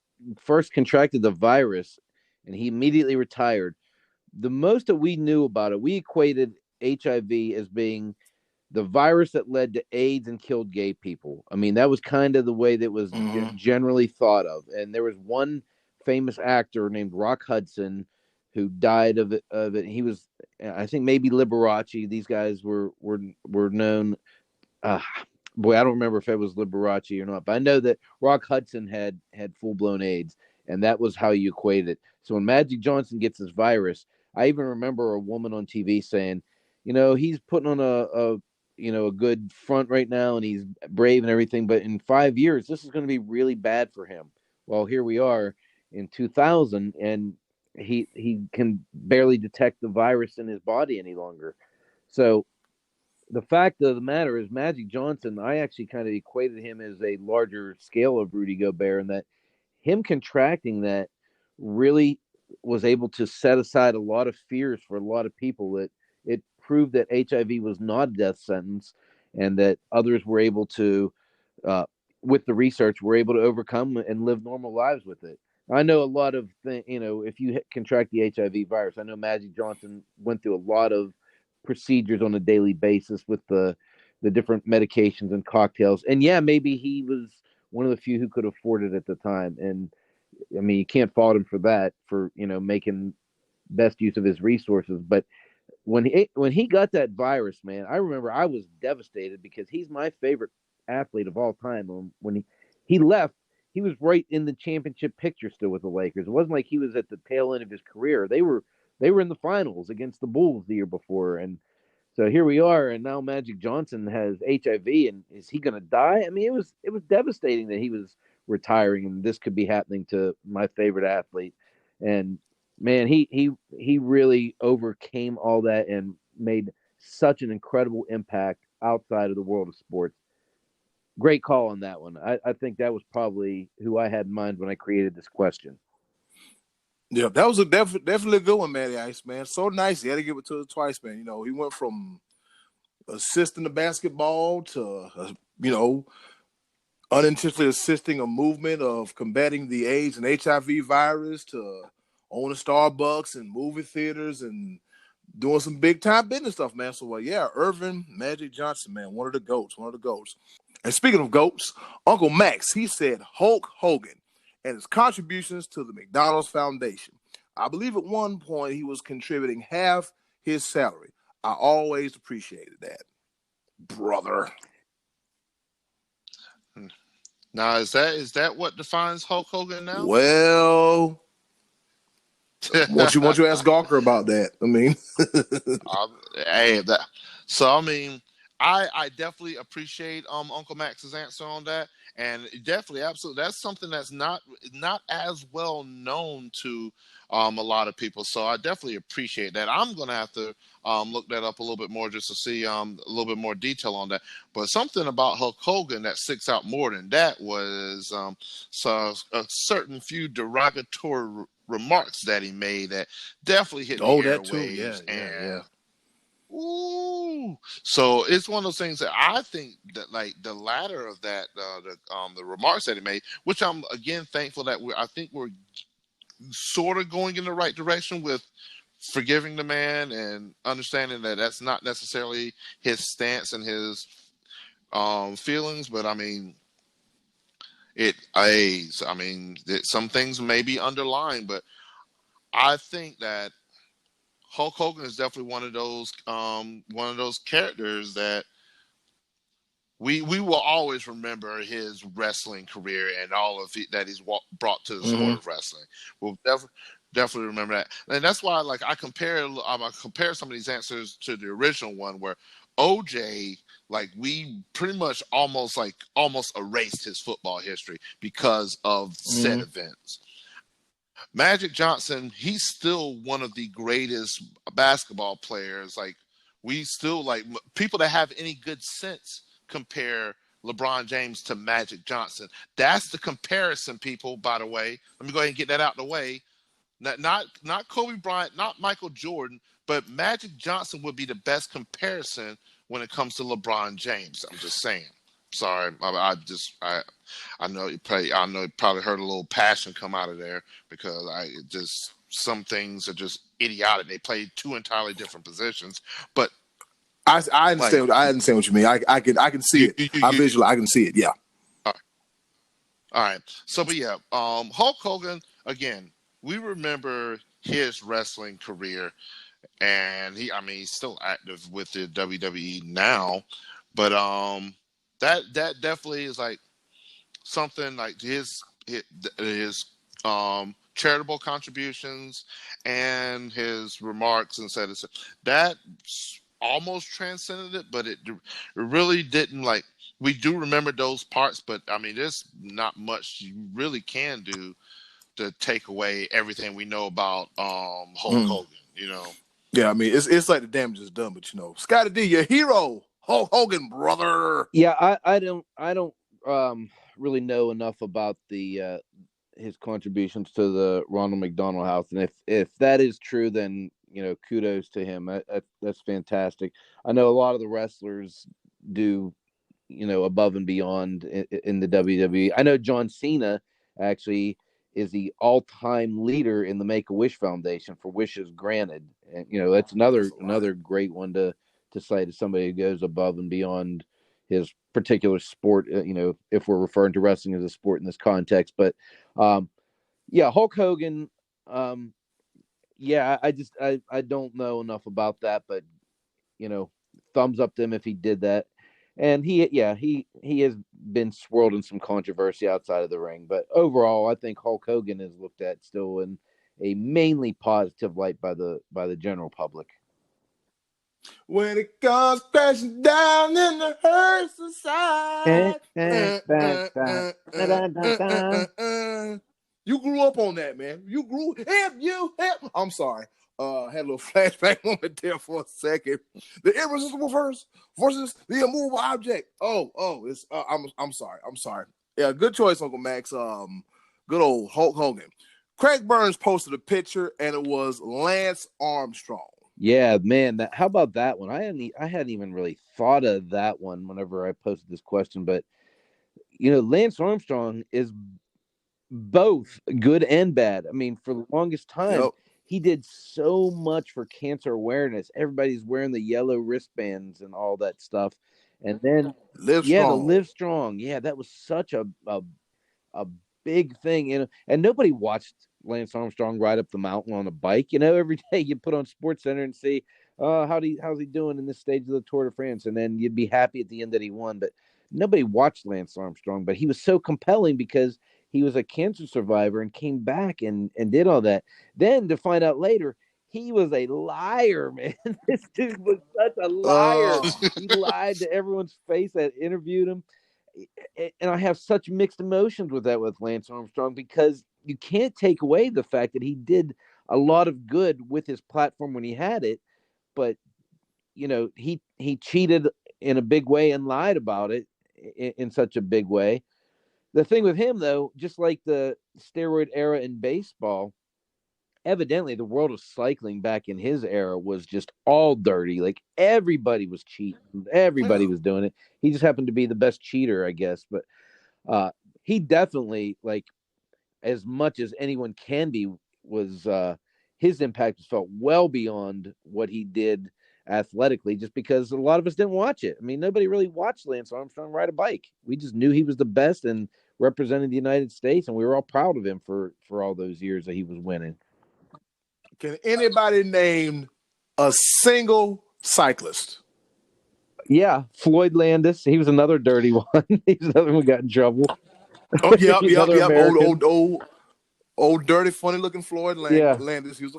first contracted the virus and he immediately retired, the most that we knew about it, we equated HIV as being the virus that led to AIDS and killed gay people. I mean, that was kind of the way that was generally thought of. And there was one famous actor named Rock Hudson who died of it. He was, I think, maybe Liberace. These guys were known. Boy, I don't remember if it was Liberace or not, but I know that Rock Hudson had full blown AIDS, and that was how you equate it. So when Magic Johnson gets this virus, I even remember a woman on TV saying, he's putting on a good front right now, and he's brave and everything, but in 5 years, this is going to be really bad for him. Well, here we are in 2000, and he can barely detect the virus in his body any longer. So the fact of the matter is, Magic Johnson, I actually kind of equated him as a larger scale of Rudy Gobert, and that him contracting that really was able to set aside a lot of fears for a lot of people. That it proved that HIV was not a death sentence, and that others were able to, with the research, were able to overcome and live normal lives with it. I know a lot of if you contract the HIV virus, I know Magic Johnson went through a lot of procedures on a daily basis with the different medications and cocktails. And yeah, maybe he was one of the few who could afford it at the time. And I mean, you can't fault him for that, for, making best use of his resources. But when he got that virus, man, I remember I was devastated because he's my favorite athlete of all time. When he left, he was right in the championship picture still with the Lakers. It wasn't like he was at the tail end of his career. They were in the finals against the Bulls the year before. And so here we are, and now Magic Johnson has HIV, and is he going to die? I mean, it was devastating that he was retiring, and this could be happening to my favorite athlete. And man, he really overcame all that and made such an incredible impact outside of the world of sports. Great call on that one. I think that was probably who I had in mind when I created this question. Yeah, that was definitely a good one, Matty Ice, man. So nice. He had to give it to us twice, man. You know, he went from assisting the basketball to, unintentionally assisting a movement of combating the AIDS and HIV virus to owning Starbucks and movie theaters and doing some big time business stuff, man. So, yeah, Irvin Magic Johnson, man, one of the GOATs. And speaking of GOATs, Uncle Max, he said Hulk Hogan and his contributions to the McDonald's Foundation. I believe at one point he was contributing half his salary. I always appreciated that, brother. Now, is that what defines Hulk Hogan now? Well, once you ask Gawker about that, I mean, I definitely appreciate Uncle Max's answer on that, and definitely, absolutely, that's something that's not as well known to a lot of people. So I definitely appreciate that. I'm gonna have to look that up a little bit more just to see a little bit more detail on that. But something about Hulk Hogan that sticks out more than that was so a certain few derogatory remarks that he made that definitely hit the airwaves. Too. Yeah. Ooh, so it's one of those things that I think that, like, the latter of that, the remarks that he made, which I'm again thankful that I think we're sort of going in the right direction with forgiving the man and understanding that that's not necessarily his stance and his feelings, but I mean, some things may be underlying, but I think that Hulk Hogan is definitely one of those characters that we will always remember his wrestling career and all of it that he's brought to the sport of wrestling. We'll definitely remember that, and that's why, like, I compare some of these answers to the original one where OJ, like, we pretty much almost erased his football history because of said events. Magic Johnson, he's still one of the greatest basketball players. Like, we still, like, people that have any good sense compare LeBron James to Magic Johnson. That's the comparison, people, by the way. Let me go ahead and get that out of the way. Not Kobe Bryant, not Michael Jordan, but Magic Johnson would be the best comparison when it comes to LeBron James. I'm just saying. Sorry, I know you probably heard a little passion come out of there because some things are just idiotic. They play two entirely different positions, but I understand. I understand what you mean. I can see it. I can see it. Yeah. All right. So, but yeah, Hulk Hogan, again, we remember his wrestling career, and he's still active with the WWE now, but that definitely is like something like his charitable contributions and his remarks and said that almost transcended it, but it really didn't. Like, we do remember those parts, but I mean, there's not much you really can do to take away everything we know about Hulk Hogan, you know. Yeah, I mean, it's like the damage is done, but Scottie D, your hero, Hulk Hogan, brother. Yeah, I don't really know enough about his contributions to the Ronald McDonald House, and if that is true, then kudos to him. That's fantastic. I know a lot of the wrestlers do, above and beyond in the WWE. I know John Cena actually is the all-time leader in the Make-A-Wish Foundation for wishes granted, and that's another great one to cite as somebody who goes above and beyond his particular sport. If we're referring to wrestling as a sport in this context, but yeah, Hulk Hogan. Yeah, I don't know enough about that, but thumbs up to him if he did that. And he has been swirled in some controversy outside of the ring, but overall, I think Hulk Hogan is looked at still in a mainly positive light by the general public. When it comes crashing down in the hearse side. You grew up on that, man. You grew. I'm sorry. Had a little flashback moment there for a second. The irresistible verse versus the immovable object. It's. I'm sorry. I'm sorry. Yeah, good choice, Uncle Max. Good old Hulk Hogan. Craig Burns posted a picture, and it was Lance Armstrong. Yeah, man. How about that one? I hadn't even really thought of that one whenever I posted this question, but Lance Armstrong is both good and bad. I mean, for the longest time, he did so much for cancer awareness. Everybody's wearing the yellow wristbands and all that stuff. And then the Live Strong. Yeah, that was such a big thing. And nobody watched Lance Armstrong ride up the mountain on a bike. Every day you put on SportsCenter and see, how's he doing in this stage of the Tour de France? And then you'd be happy at the end that he won. But nobody watched Lance Armstrong. But he was so compelling because he was a cancer survivor and came back and did all that. Then to find out later, he was a liar, man. This dude was such a liar. He lied to everyone's face that interviewed him. And I have such mixed emotions with that with Lance Armstrong, because you can't take away the fact that he did a lot of good with his platform when he had it. But, he cheated in a big way and lied about it in such a big way. The thing with him, though, just like the steroid era in baseball, evidently the world of cycling back in his era was just all dirty. Like, everybody was cheating. Everybody was doing it. He just happened to be the best cheater, I guess. But he definitely, like, as much as anyone can be, was his impact was felt well beyond what he did athletically, just because a lot of us didn't watch it. I mean, nobody really watched Lance Armstrong ride a bike. We just knew he was the best and represented the United States, and we were all proud of him for all those years that he was winning. Can anybody name a single cyclist? Yeah, Floyd Landis. He was another dirty one. He's another one who got in trouble. Oh, yep. Old dirty, funny looking Floyd Landis. He was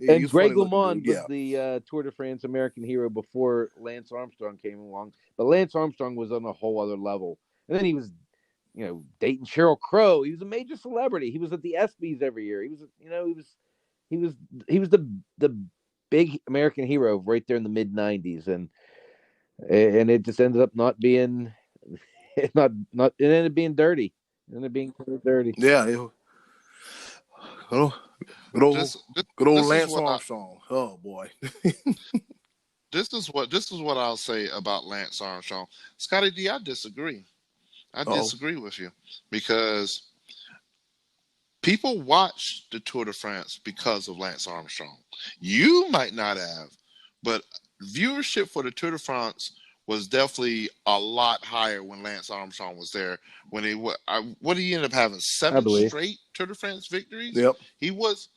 And Greg LeMond was the Tour de France American hero before Lance Armstrong came along. But Lance Armstrong was on a whole other level. And then he was, dating Sheryl Crow. He was a major celebrity. He was at the ESPYs every year. He was the big American hero right there in the mid '90s, and it just ended up not being, it ended up being dirty. It ended up being dirty. Yeah. Good old Lance Armstrong. Oh boy. This is what I'll say about Lance Armstrong. Scottie D, I disagree. I disagree with you, because people watch the Tour de France because of Lance Armstrong. You might not have, but viewership for the Tour de France was definitely a lot higher when Lance Armstrong was there. When what did he end up having? 7 straight Tour de France victories. Yep. He was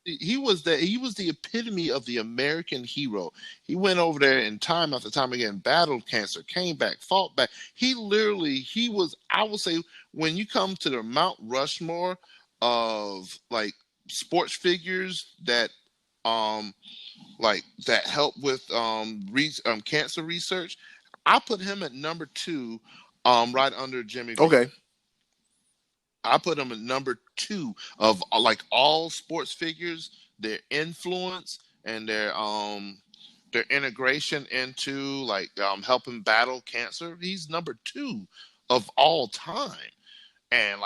the epitome of the American hero. He went over there and time after time again battled cancer, came back, fought back. He was, I would say, when you come to the Mount Rushmore of like sports figures that that help with cancer research, I put him at number 2, right under Jimmy V. Okay. I put him at number 2 of like all sports figures, their influence and their integration into helping battle cancer. He's number 2 of all time. And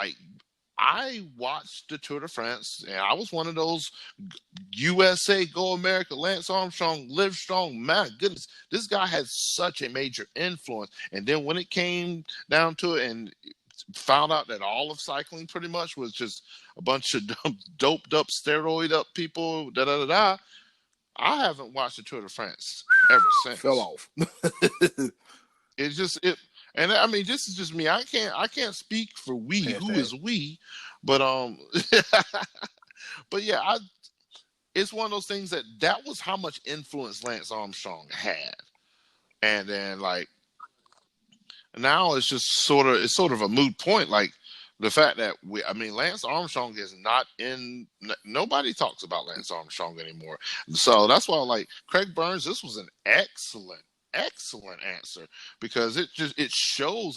I watched the Tour de France, and I was one of those USA, Go America, Lance Armstrong, Live Strong. My goodness, this guy had such a major influence. And then when it came down to it and found out that all of cycling pretty much was just a bunch of doped up, steroid up people, I haven't watched the Tour de France ever since. Fell off. And I mean, this is just me. I can't speak for we. Who is we? But but yeah, it's one of those things that was how much influence Lance Armstrong had, and then now it's just sort of a moot point. Like the fact that Lance Armstrong is not in. Nobody talks about Lance Armstrong anymore. So that's why, Craig Burns, this was an excellent answer, because it shows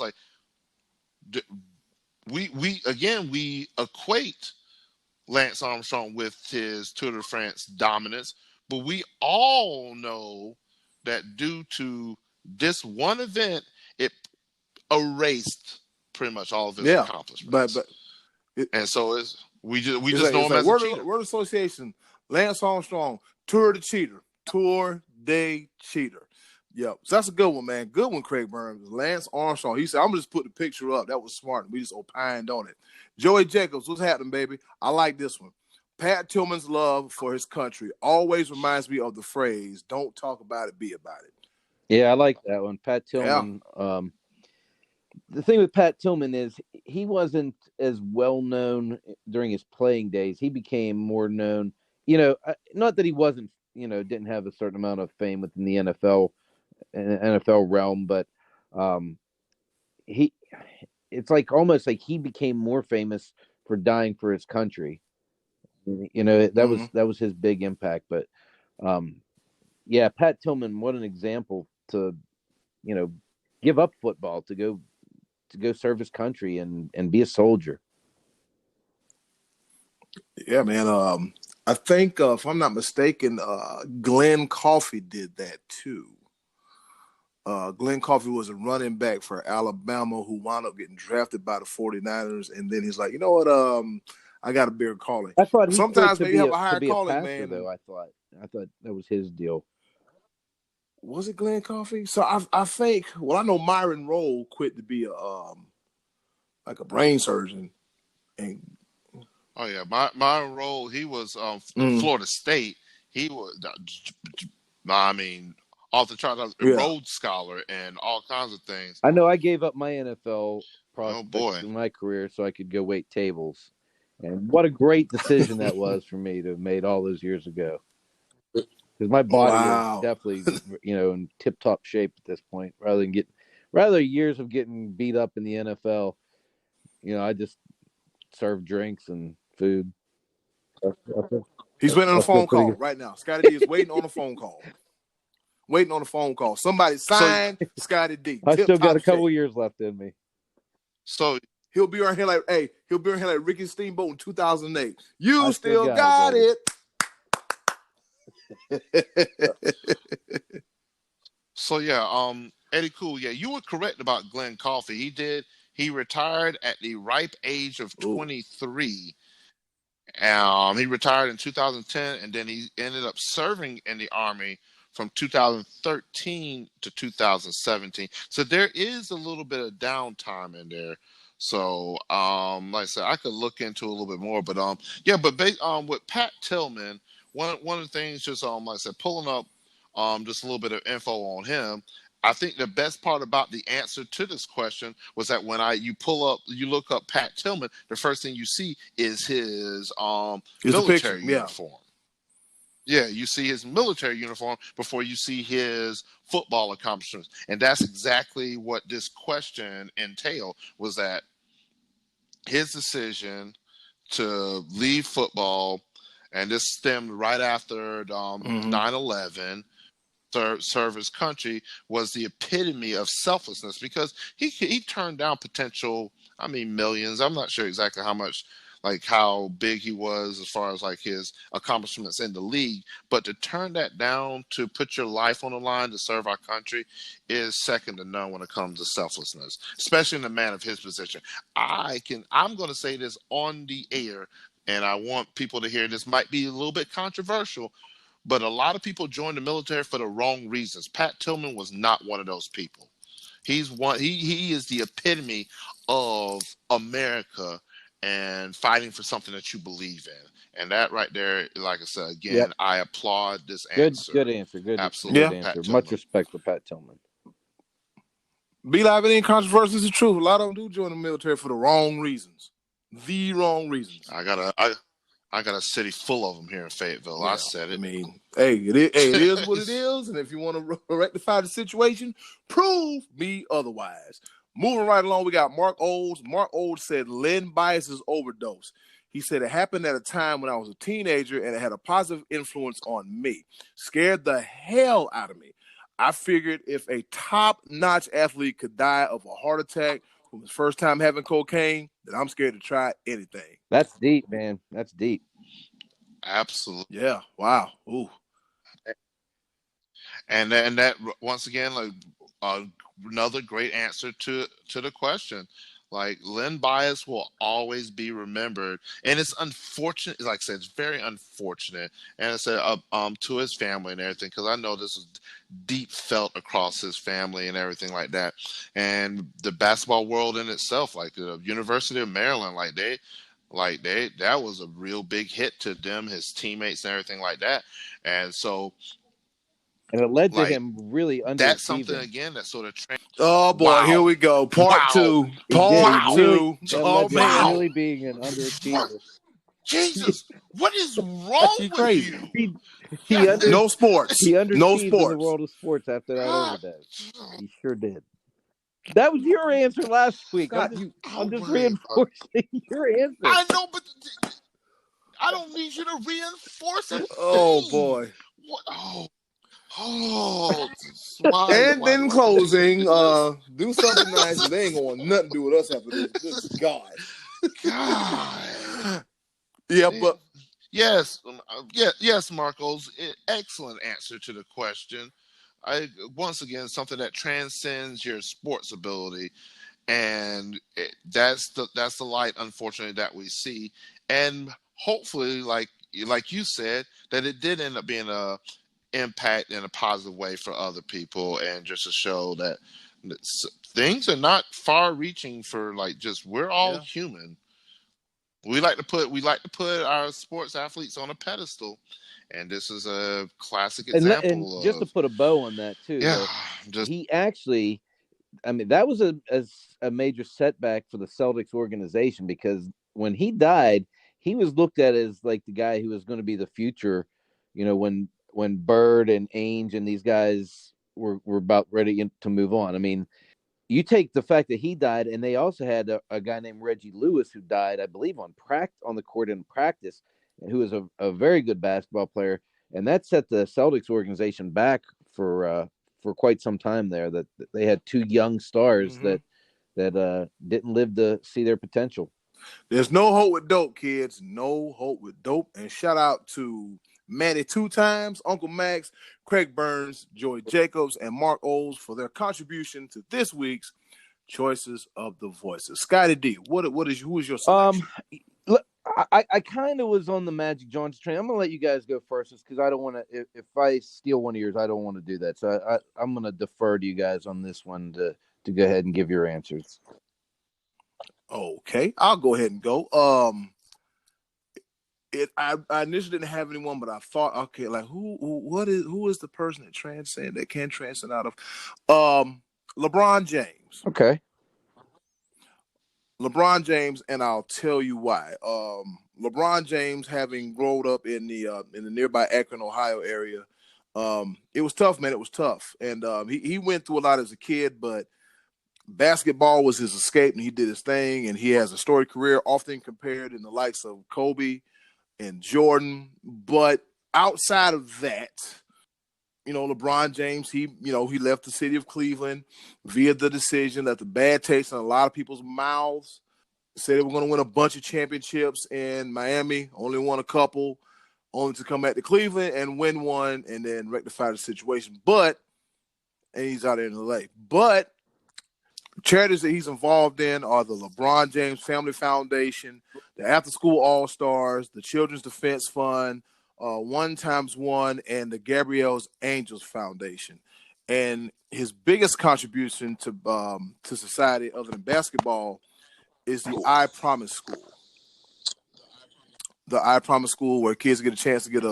we equate Lance Armstrong with his Tour de France dominance, but we all know that due to this one event, it erased pretty much all of his accomplishments. But and so we just know it's him like as a cheater. word association. Lance Armstrong, Tour de Cheater, Tour de Cheater. Yep. So that's a good one, man. Good one, Craig Burns. Lance Armstrong. He said, I'm going to just put the picture up. That was smart. We just opined on it. Joey Jacobs, what's happening, baby? I like this one. Pat Tillman's love for his country always reminds me of the phrase, don't talk about it, be about it. Yeah, I like that one. Pat Tillman. Yeah. The thing with Pat Tillman is he wasn't as well known during his playing days. He became more known, not that he wasn't, didn't have a certain amount of fame within the NFL realm, but it's like almost like he became more famous for dying for his country. That was his big impact. But yeah, Pat Tillman, what an example to give up football to go serve his country and be a soldier. Yeah, man. I think if I'm not mistaken, Glenn Coffey did that too. Glenn Coffey was a running back for Alabama who wound up getting drafted by the 49ers, and then he's like, you know what? I got a bigger calling. I thought sometimes maybe have a higher calling, man. Though I thought that was his deal. Was it Glenn Coffey? So I think. Well, I know Myron Rolle quit to be like a brain surgeon, and Myron Rolle, he was Florida State. He was, off the chart, Rhodes Scholar and all kinds of things. I know I gave up my NFL prospects in my career so I could go wait tables. And what a great decision that was for me to have made all those years ago. Because my body is definitely, in tip-top shape at this point. Rather years of getting beat up in the NFL, I just serve drinks and food. He's waiting on a phone call right now. Scottie D is waiting on a phone call. Somebody signed Scottie D. I still got a couple years left in me. So he'll be around here like Ricky Steamboat in 2008. You still got it. So Eddy Kool, you were correct about Glenn Coffey. He retired at the ripe age of 23. He retired in 2010, and then he ended up serving in the Army from 2013 to 2017. So there is a little bit of downtime in there. So, like I said, I could look into a little bit more, but with Pat Tillman, one of the things, just like I said, pulling up just a little bit of info on him. I think the best part about the answer to this question was that when you look up Pat Tillman, the first thing you see is his military uniform. Yeah, you see his military uniform before you see his football accomplishments. And that's exactly what this question entailed, was that his decision to leave football, and this stemmed right after 9/11, serve his country, was the epitome of selflessness, because he turned down potential, millions. I'm not sure exactly how much, how big he was as far as his accomplishments in the league, but to turn that down, to put your life on the line to serve our country, is second to none when it comes to selflessness, especially in a man of his position. I'm going to say this on the air, and I want people to hear this. Might be a little bit controversial, but a lot of people join the military for the wrong reasons. Pat Tillman was not one of those people. He is the epitome of America and fighting for something that you believe in. And that right there, like I said, again, I applaud this answer. Good answer. Absolutely. Good answer. Much respect for Pat Tillman. Be live, it ain't controversial, it's the truth. A lot of them do join the military for the wrong reasons. The wrong reasons. I got a city full of them here in Fayetteville. Yeah, I said it. It is what it is. And if you want to rectify the situation, prove me otherwise. Moving right along, we got Mark Olds. Mark Olds said Len Bias's overdose. He said it happened at a time when I was a teenager and it had a positive influence on me. Scared the hell out of me. I figured if a top-notch athlete could die of a heart attack from his first time having cocaine that I'm scared to try anything. That's deep, man. That's deep. Absolutely. Yeah. Wow. Ooh. And that once again, like another great answer to the question. Like Len Bias will always be remembered, and it's unfortunate. Like I said, it's very unfortunate, and I said to his family and everything, because I know this was deep felt across his family and everything like that, and the basketball world in itself, like the University of Maryland, that was a real big hit to them, his teammates and everything like that, and so. And it led to Like, him really underachieving. That's something again that sort of. Oh boy, Wow. here we go. Part two. Part two. Oh man, really being an underachiever. Jesus, what is wrong with you? No sports. He underachieved no sports. in the world of sports after that overdose. He sure did. That was your answer last week. I'm just reinforcing your answer. I know, but I don't need you to reinforce it. Oh boy. What? Oh, and then closing, do something nice. They ain't going to nothing to do with us after this. Good God. Yeah, but yes, Marcos. Excellent answer to the question. Once again, something that transcends your sports ability, and that's the light, unfortunately, that we see. And hopefully, like you said, that it did end up being a impact in a positive way for other people, and just to show that things are not far-reaching for we're all human. We like to put our sports athletes on a pedestal, and this is a classic example. And just to put a bow on that too, he actually, I mean, that was a major setback for the Celtics organization, because when he died, he was looked at as like the guy who was going to be the future. When Bird and Ainge and these guys were about ready to move on. I mean, you take the fact that he died, and they also had a guy named Reggie Lewis who died, I believe, on the court in practice, who was a very good basketball player, and that set the Celtics organization back for quite some time there. That they had two young stars that didn't live to see their potential. There's no hope with dope, kids. No hope with dope. And shout out to Manny 2 times, Uncle Max, Craig Burns, Joey Jacobs, and Mark Oles for their contribution to this week's Choices of the Voices. Scottie D, who is your selection? I kind of was on the Magic Johnson train. I'm gonna let you guys go first, because I don't want to. If I steal one of yours, I don't want to do that. So I'm gonna defer to you guys on this one to go ahead and give your answers. Okay, I'll go ahead and go. I initially didn't have anyone, but I thought, okay, like who is the person that can transcend out of LeBron James. Okay. LeBron James, and I'll tell you why. LeBron James, having grown up in the nearby Akron, Ohio area, it was tough, man. It was tough, and he went through a lot as a kid, but basketball was his escape, and he did his thing, and he has a storied career, often compared in the likes of Kobe and Jordan. But outside of that, LeBron James, he left the city of Cleveland via the decision, left a bad taste in a lot of people's mouths. Said they were going to win a bunch of championships in Miami, only won a couple, only to come back to Cleveland and win one and then rectify the situation. And he's out there in LA. But charities that he's involved in are the LeBron James Family Foundation, the After School All Stars, the Children's Defense Fund, 1x1, and the Gabrielle's Angels Foundation. And his biggest contribution to society, other than basketball, is the I Promise School. The I Promise School, where kids get a chance to get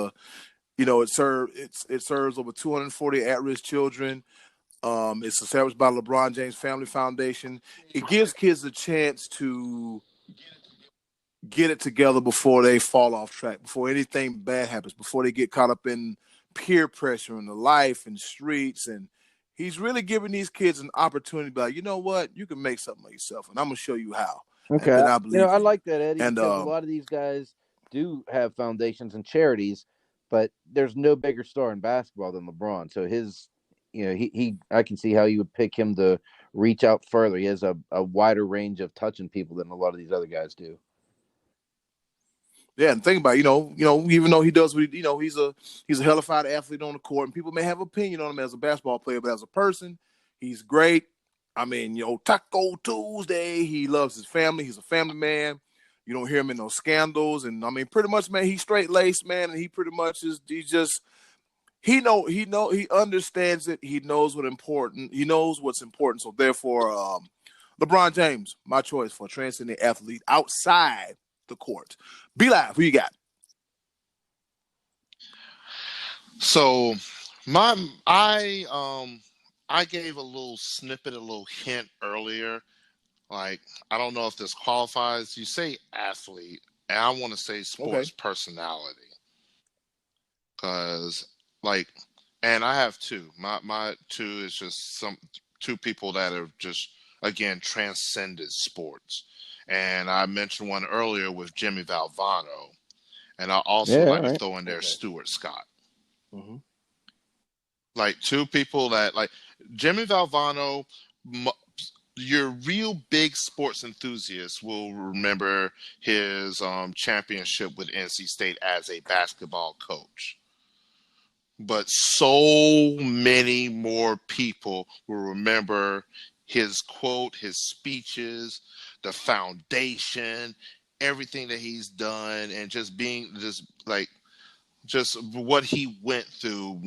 it serves over 240 at-risk children. It's established by LeBron James Family Foundation. It gives kids a chance to get it together before they fall off track, before anything bad happens, before they get caught up in peer pressure in the life and streets. And he's really giving these kids an opportunity to be like, you know what? You can make something of yourself, and I'm going to show you how. Okay. I like that, Eddie, because a lot of these guys do have foundations and charities, but there's no bigger star in basketball than LeBron. So I can see how you would pick him to reach out further. He has a wider range of touching people than a lot of these other guys do. Yeah, and think about it, even though he does, he's a hellified athlete on the court, and people may have opinion on him as a basketball player, but as a person, he's great. I mean, Taco Tuesday, he loves his family. He's a family man. You don't hear him in those scandals, and I mean, pretty much, man, he's straight laced, man, and he pretty much is. He understands it. He knows what's important. So therefore, LeBron James, my choice for transcending athlete outside the court. Be Live, who you got? So I gave a little snippet, a little hint earlier. Like, I don't know if this qualifies. You say athlete, and I want to say sports personality. Because, and I have two. My two is just two people that have just, again, transcended sports. And I mentioned one earlier with Jimmy Valvano. And I also to throw in there Stuart Scott. Mm-hmm. Like, two people that, Jimmy Valvano, your real big sports enthusiasts will remember his championship with NC State as a basketball coach. But so many more people will remember his quote, his speeches, the foundation, everything that he's done, and just what he went through.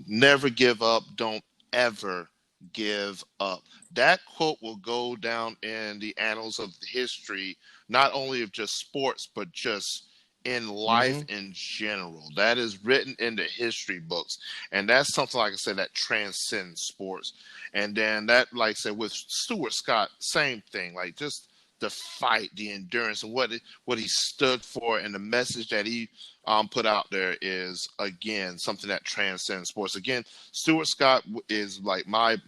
Never give up. Don't ever give up. That quote will go down in the annals of history, not only of just sports, but just in life in general. That is written in the history books. And that's something, like I said, that transcends sports. And then that, like I said, with Stuart Scott, same thing. Like, just the fight, the endurance, and what he stood for, and the message that he put out there is, again, something that transcends sports. Again, Stuart Scott is like my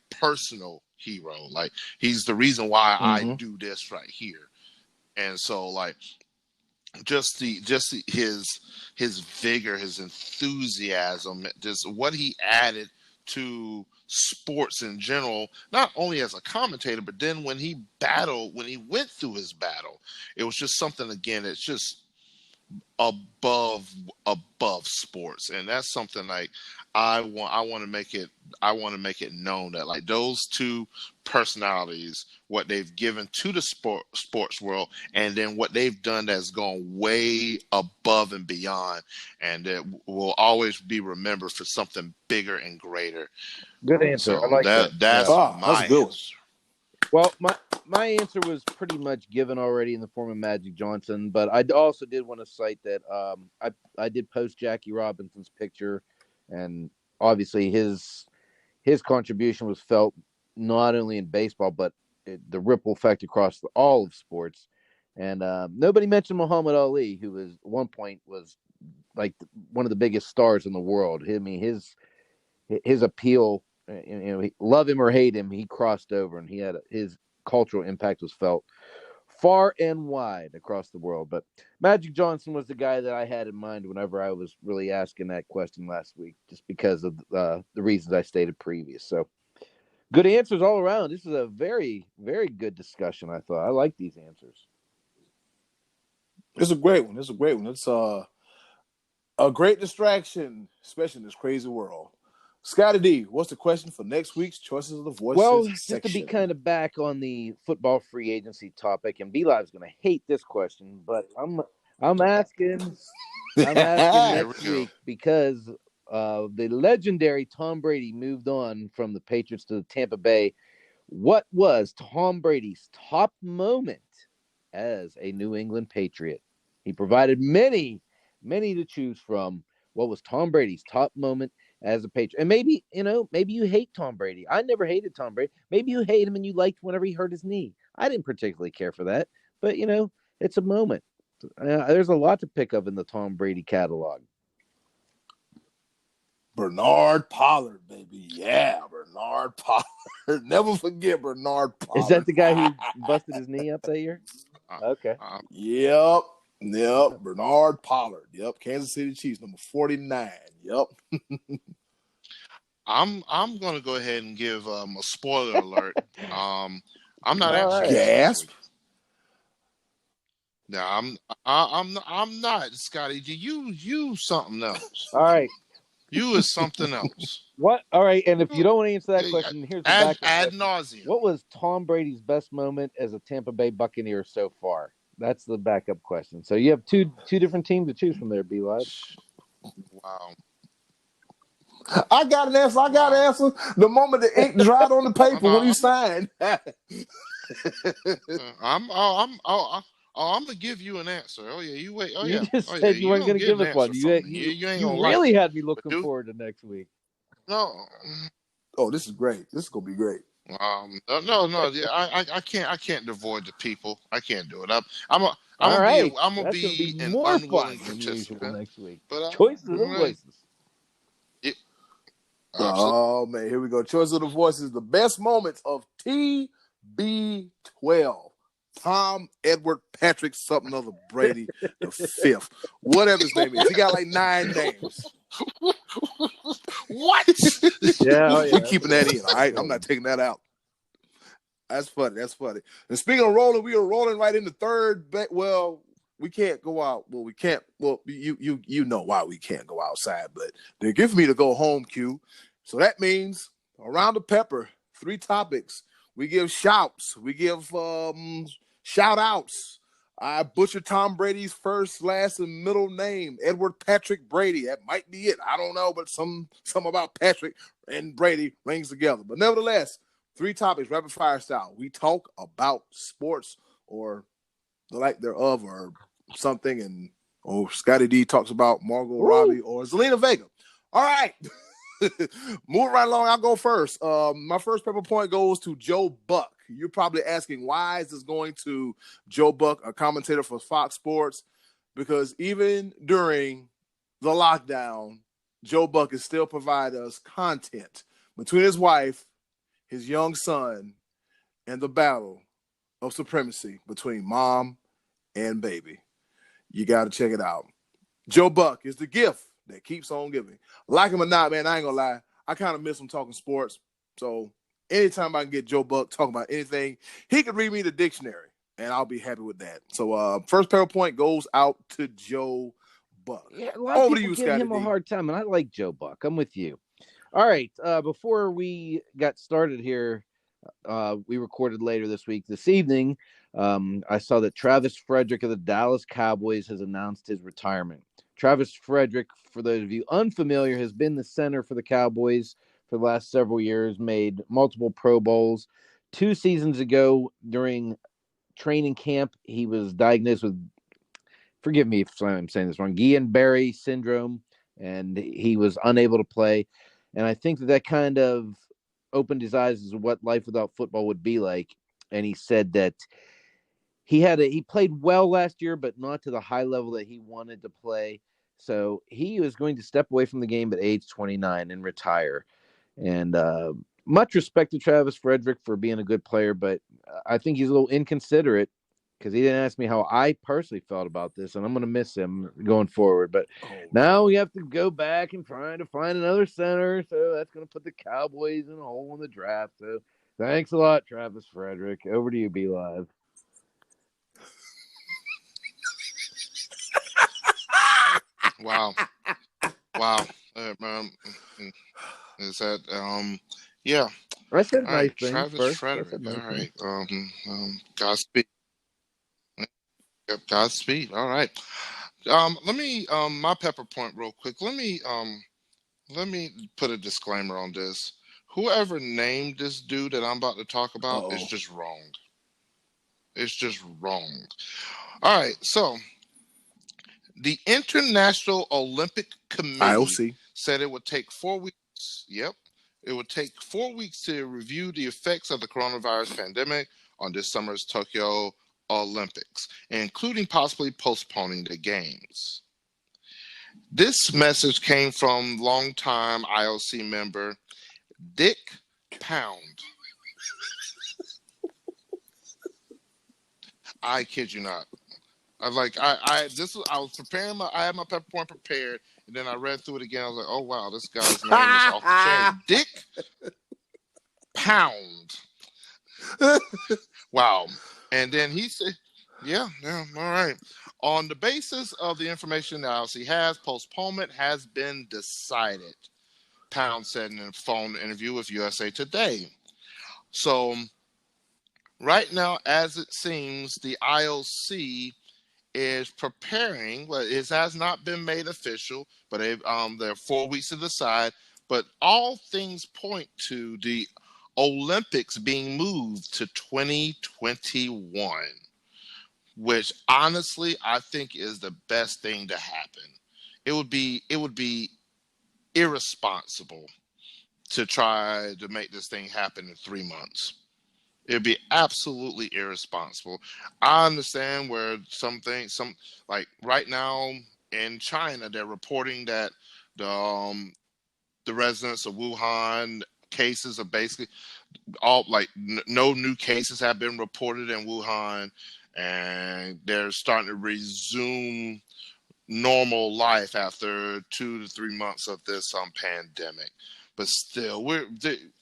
personal hero. Like, he's the reason why I do this right here. And so, just his vigor, his enthusiasm, just what he added to sports in general, not only as a commentator, but then when he went through his battle, it was just something, again, it's just above sports. And that's something I want to make it known that, like, those two personalities, what they've given to the sports world, and then what they've done that's gone way above and beyond, and it will always be remembered for something bigger and greater. Good answer. So I like that. That's my answer. Well, my answer was pretty much given already in the form of Magic Johnson, but I also did want to cite that I did post Jackie Robinson's picture, and obviously his contribution was felt not only in baseball, but the ripple effect across all of sports. And nobody mentioned Muhammad Ali, who was at one point was like one of the biggest stars in the world. I mean, his appeal, love him or hate him, he crossed over, and he had his cultural impact was felt far and wide across the world. But Magic Johnson was the guy that I had in mind whenever I was really asking that question last week, just because of the reasons I stated previous. So good answers all around. This is a very, very good discussion, I thought. I like these answers. It's a great one. It's a great distraction, especially in this crazy world. Scottie D, what's the question for next week's Choices of the Voices section? Just to be kind of back on the football free agency topic, and B-Live's going to hate this question, but I'm asking next week because the legendary Tom Brady moved on from the Patriots to the Tampa Bay. What was Tom Brady's top moment as a New England Patriot? He provided many to choose from. What was Tom Brady's top moment as a Patriot? And maybe you hate Tom Brady. I never hated Tom Brady. Maybe you hate him and you liked whenever he hurt his knee. I didn't particularly care for that, but it's a moment. There's a lot to pick up in the Tom Brady catalog. Bernard Pollard, baby. Yeah, Bernard Pollard. Never forget Bernard Pollard. Is that the guy who busted his knee up that year? Okay. Yep. Bernard Pollard. Yep. Kansas City Chiefs, number 49. Yep. I'm gonna go ahead and give a spoiler alert. I'm not All answering right. this next Gasp. week. No, I'm not, Scotty. Do you something else? All right. You is something else. What? All right. And if you don't want to answer that question, here's the backup Ad question. nauseum. What was Tom Brady's best moment as a Tampa Bay Buccaneer so far? That's the backup question. So you have two different teams to choose from there, B Live. Wow. I got an answer. I got an answer. The moment the ink dried on the paper when he signed. I'm gonna give you an answer. Oh yeah, you wait. Oh You yeah. just Oh yeah. said you You weren't gonna going to get give an us one. answer from me. You ain't You gonna really like it. had me looking But forward to next week. no. Oh, this is great. This is gonna be great. No. Yeah, I can't avoid the people. I can't do it. I'm All gonna right. I'm gonna That's going to be be an more fun unwilling than usual participant. next week. But Choices of voices. Absolutely. Oh man, here we go. Choice of the voices, the best moments of TB12. Tom Edward Patrick something other Brady the fifth. Whatever his name is. He got like 9 names. What? We're keeping that in, all right? I'm not taking that out. That's funny. And speaking of rolling, we are rolling right into third. Well, we can't go out. Well, we can't. Well, you know why we can't go outside, but they're giving me to go home, Q. So that means around the pepper, 3 topics. We give shouts. We give shout outs. I butchered Tom Brady's first, last, and middle name, Edward Patrick Brady. That might be it. I don't know, but some about Patrick and Brady rings together. But nevertheless, 3 topics, rapid fire style. We talk about sports or the like thereof or something, and Scottie D talks about Margot Robbie or Zelina Vega. All right. Move right along. I'll go first. My first pepper point goes to Joe Buck. You're probably asking, why is this going to Joe Buck, a commentator for Fox Sports? Because even during the lockdown, Joe Buck is still providing us content between his wife, his young son, and the battle of supremacy between mom and baby. You got to check it out. Joe Buck is the gift that keeps on giving. Like him or not, man, I ain't gonna lie. I kind of miss him talking sports. So anytime I can get Joe Buck talking about anything, he can read me the dictionary, and I'll be happy with that. So first PowerPoint goes out to Joe Buck. Yeah, a lot of people give him a hard time, and I like Joe Buck. I'm with you. All right. Before we got started here, we recorded later this evening. I saw that Travis Frederick of the Dallas Cowboys has announced his retirement. Travis Frederick, for those of you unfamiliar, has been the center for the Cowboys for the last several years, made multiple Pro Bowls. 2 seasons ago, during training camp, he was diagnosed with, forgive me if I'm saying this wrong, Guillain-Barré syndrome, and he was unable to play. And I think that kind of opened his eyes as to what life without football would be like. And he said that he played well last year, but not to the high level that he wanted to play. So he was going to step away from the game at age 29 and retire. And much respect to Travis Frederick for being a good player, but I think he's a little inconsiderate because he didn't ask me how I personally felt about this, and I'm going to miss him going forward. But now we have to go back and try to find another center, so that's going to put the Cowboys in a hole in the draft. So thanks a lot, Travis Frederick. Over to you, B Live. Wow. Is that yeah. I said All right, nice Travis first. Frederick. All right. Godspeed. Yep, Godspeed. All right. Let me my pepper point real quick. Let me put a disclaimer on this. Whoever named this dude that I'm about to talk about is just wrong. It's just wrong. All right, so the International Olympic Committee IOC said it would take 4 weeks. Yep. It would take 4 weeks to review the effects of the coronavirus pandemic on this summer's Tokyo Olympics, including possibly postponing the games. This message came from longtime IOC member Dick Pound. I kid you not. I was preparing I had my pepper point prepared, And then I read through it again. I was like, oh, wow, this guy's name is off the chain. Dick Pound. Wow. And then he said, yeah, all right. On the basis of the information that LC has, postponement has been decided, Pound said in a phone interview with USA Today. So right now, as it seems, the IOC is preparing. Well, it has not been made official, but there are 4 weeks to decide. But all things point to the Olympics being moved to 2021, which honestly I think is the best thing to happen. It would be irresponsible to try to make this thing happen in 3 months. It'd be absolutely irresponsible. I understand where some like right now in China, they're reporting that the residents of Wuhan cases are basically all like no new cases have been reported in Wuhan, and they're starting to resume normal life after 2 to 3 months of this pandemic. But still,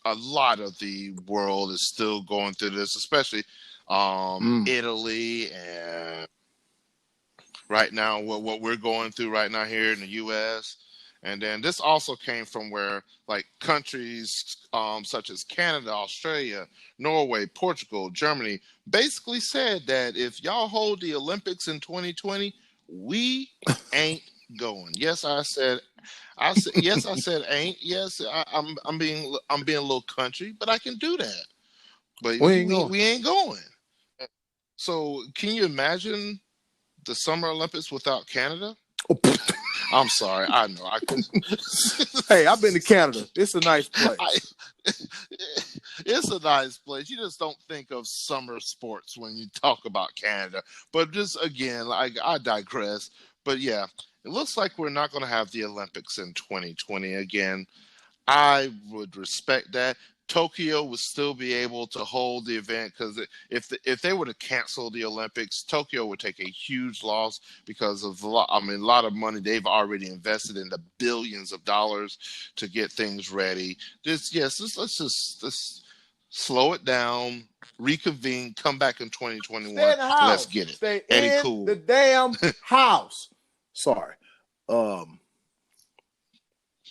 a lot of the world is still going through this, especially Italy, and right now what we're going through right now here in the U.S. And then this also came from where like countries such as Canada, Australia, Norway, Portugal, Germany basically said that if y'all hold the Olympics in 2020, we ain't going. Yes, I said ain't. Yes, I'm being a little country, but I can do that. But we ain't going. So can you imagine the Summer Olympics without Canada? I'm sorry. I know. Hey, I've been to Canada. It's a nice place. It's a nice place. You just don't think of summer sports when you talk about Canada. But just again, I digress. But yeah, it looks like we're not going to have the Olympics in 2020 again. I would respect that. Tokyo would still be able to hold the event, because if they were to cancel the Olympics, Tokyo would take a huge loss because of a lot of money they've already invested in the billions of dollars to get things ready. Let's just slow it down, reconvene, come back in 2021. Stay in the house. Let's get it. Stay Eddy in Kool. the damn house. Sorry.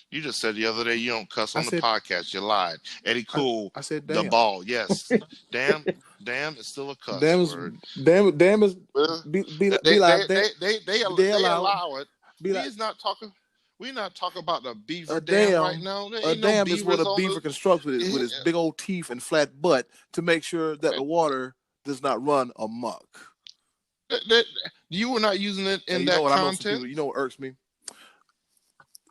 You just said the other day you don't cuss on the podcast. You lied. Eddy Kool. I said damn. The ball. Yes. Damn is still a cuss word. Damn is be like they allow it. We're not talking about the beaver dam right now. A dam is what a beaver constructs with his big old teeth and flat butt to make sure that the water does not run amok. You were not using it in that context. You know what irks me?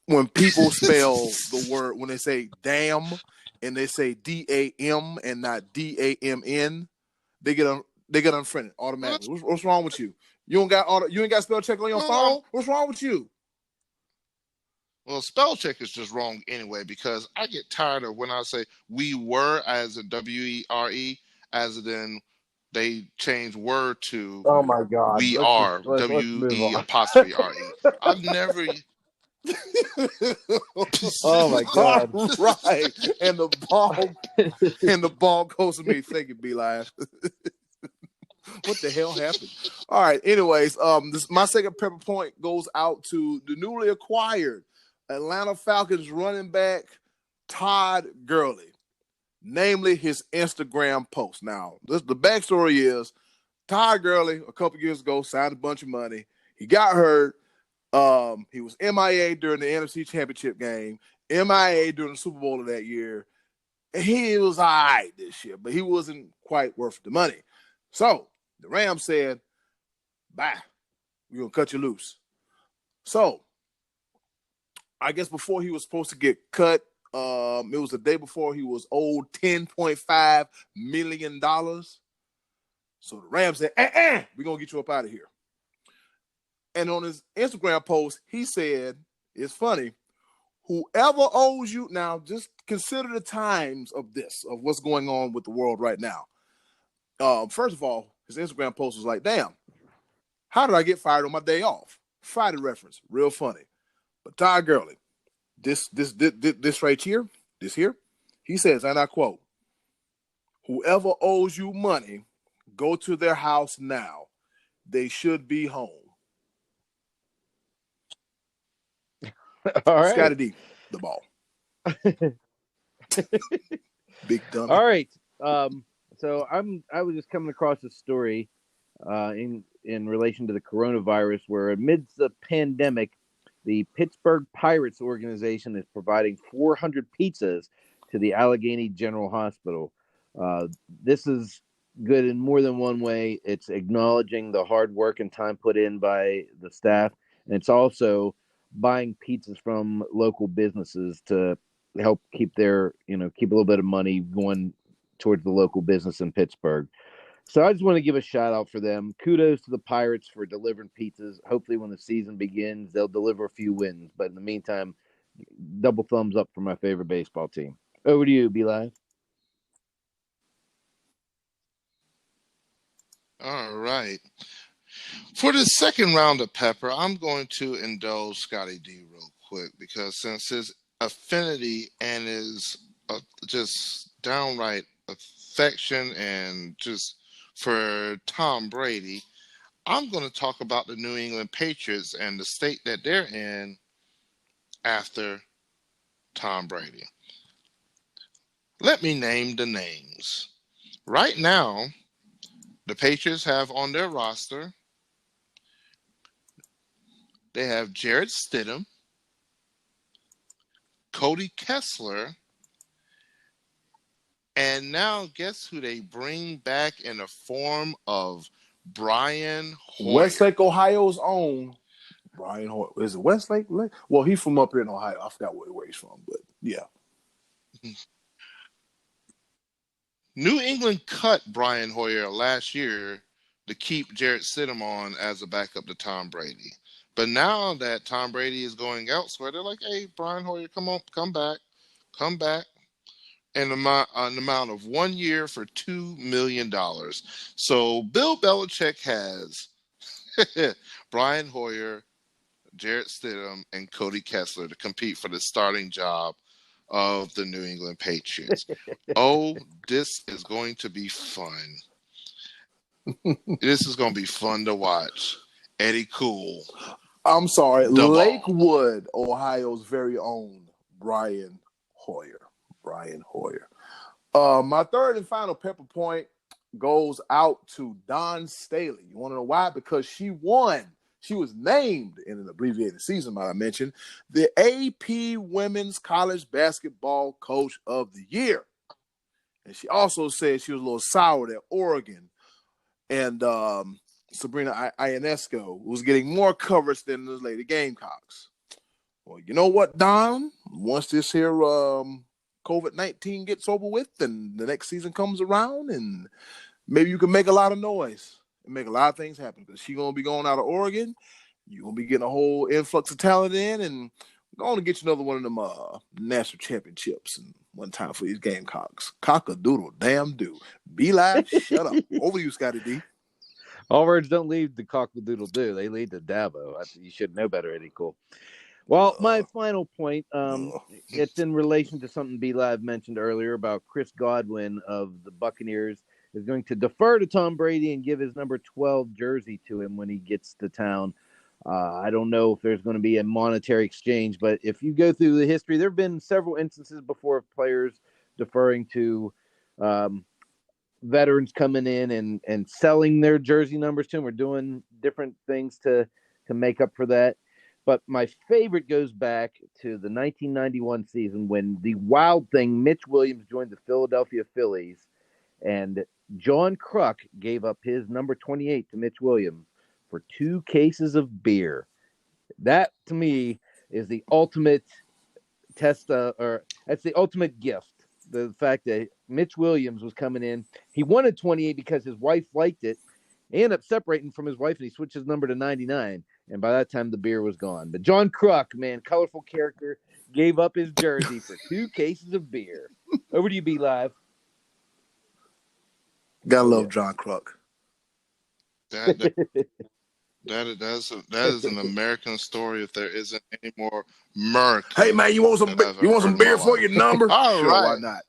When people spell the word, when they say damn and they say D-A-M and not D-A-M-N, they get unfriended automatically. What's wrong with you? You ain't got spell check on your phone? What's wrong with you? Well, spell check is just wrong anyway, because I get tired of when I say we were as a W-E-R-E, as in they change word to oh my God, we are W-E-apostrophe-R-E. I've never. Oh my God! Right, and the ball goes to me. Thank you, B-Live. What the hell happened? All right. Anyways, my second pepper point goes out to the newly acquired Atlanta Falcons running back Todd Gurley, namely his Instagram post. Now, the backstory is Todd Gurley a couple years ago signed a bunch of money. He got hurt. He was MIA during the NFC Championship game, MIA during the Super Bowl of that year. And he was all right this year, but he wasn't quite worth the money. So the Rams said, bye, we're going to cut you loose. So I guess before he was supposed to get cut, it was the day before he was owed $10.5 million. So the Rams said, we're going to get you up out of here. And on his Instagram post, he said, it's funny, whoever owes you, now just consider the times of what's going on with the world right now. First of all, his Instagram post was like, damn, how did I get fired on my day off? Friday reference, real funny. But Todd Gurley, this right here, he says, and I quote, "Whoever owes you money, go to their house now. They should be home." All right. Scottie D, the ball. Big dummy. All right. So I was just coming across a story in relation to the coronavirus, where amidst the pandemic, the Pittsburgh Pirates organization is providing 400 pizzas to the Allegheny General Hospital. This is good in more than one way. It's acknowledging the hard work and time put in by the staff, and it's also buying pizzas from local businesses to help keep their, keep a little bit of money going towards the local business in Pittsburgh. So I just want to give a shout out for them. Kudos to the Pirates for delivering pizzas. Hopefully when the season begins, they'll deliver a few wins. But in the meantime, double thumbs up for my favorite baseball team. Over to you, B-Live. All right. For the second round of Pepper, I'm going to indulge Scottie D real quick, because since his affinity and his just downright affection and just for Tom Brady, I'm going to talk about the New England Patriots and the state that they're in after Tom Brady. Let me name the names. Right now, the Patriots have on their roster, they have Jarrett Stidham, Cody Kessler, and now guess who they bring back in the form of Brian Hoyer. Westlake, Ohio's own Brian Hoyer. Is it Westlake? Well, he's from up here in Ohio. I forgot where he's from, but yeah. New England cut Brian Hoyer last year to keep Jarrett Stidham on as a backup to Tom Brady. But now that Tom Brady is going elsewhere, they're like, hey, Brian Hoyer, come on, come back. An amount of 1 year for $2 million. So Bill Belichick has Brian Hoyer, Jarrett Stidham, and Cody Kessler to compete for the starting job of the New England Patriots. Oh, this is going to be fun. This is going to be fun to watch. Eddy Kool. I'm sorry, Lakewood, Ohio's very own Brian Hoyer. My third and final Pepper point goes out to Dawn Staley. You want to know why? Because she won. She was named in an abbreviated season, I mentioned, the AP Women's College Basketball Coach of the Year. And she also said she was a little sour that Oregon and Sabrina Ionesco was getting more coverage than the Lady Gamecocks. Well, you know what, Don? Once this here COVID-19 gets over with and the next season comes around, and maybe you can make a lot of noise and make a lot of things happen, because she's going to be going out of Oregon. You're going to be getting a whole influx of talent in, and we're going to get you another one of them national championships and one time for these Gamecocks. Cock-a-doodle, damn do. B-Live, shut up. Over you, Scottie D. All words don't lead to cock-a-doodle-doo. They lead to Davo. You should know better, Eddy Kool. Well, my final point, it's in relation to something B-Live mentioned earlier about Chris Godwin of the Buccaneers is going to defer to Tom Brady and give his number 12 jersey to him when he gets to town. I don't know if there's going to be a monetary exchange, but if you go through the history, there have been several instances before of players deferring to veterans coming in and selling their jersey numbers to him or doing different things to make up for that. But my favorite goes back to the 1991 season when the Wild Thing, Mitch Williams, joined the Philadelphia Phillies, and John Kruk gave up his number 28 to Mitch Williams for 2 cases of beer. That, to me, is the ultimate test, or that's the ultimate gift. The fact that Mitch Williams was coming in. He wanted 28 because his wife liked it. He ended up separating from his wife, and he switched his number to 99. And by that time, the beer was gone. But John Kruk, man, colorful character, gave up his jersey for 2 cases of beer. Over to you, B-Live. Gotta love John Kruk. That is an American story if there isn't any more American. Hey man, you want some beer for your number? All sure, right. Why not?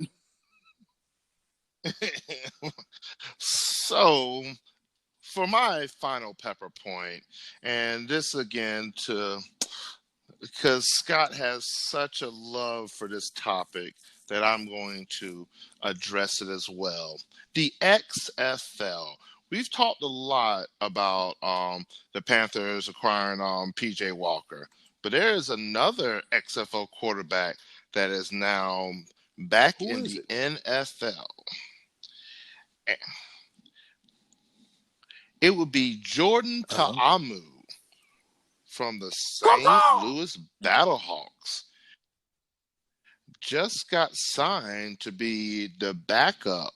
So, for my final pepper point, and this again because Scott has such a love for this topic that I'm going to address it as well. The XFL. We've talked a lot about the Panthers acquiring PJ Walker, but there is another XFL quarterback that is now back in the NFL. It would be Jordan Ta'amu from the St. Louis Battlehawks. Just got signed to be the backup,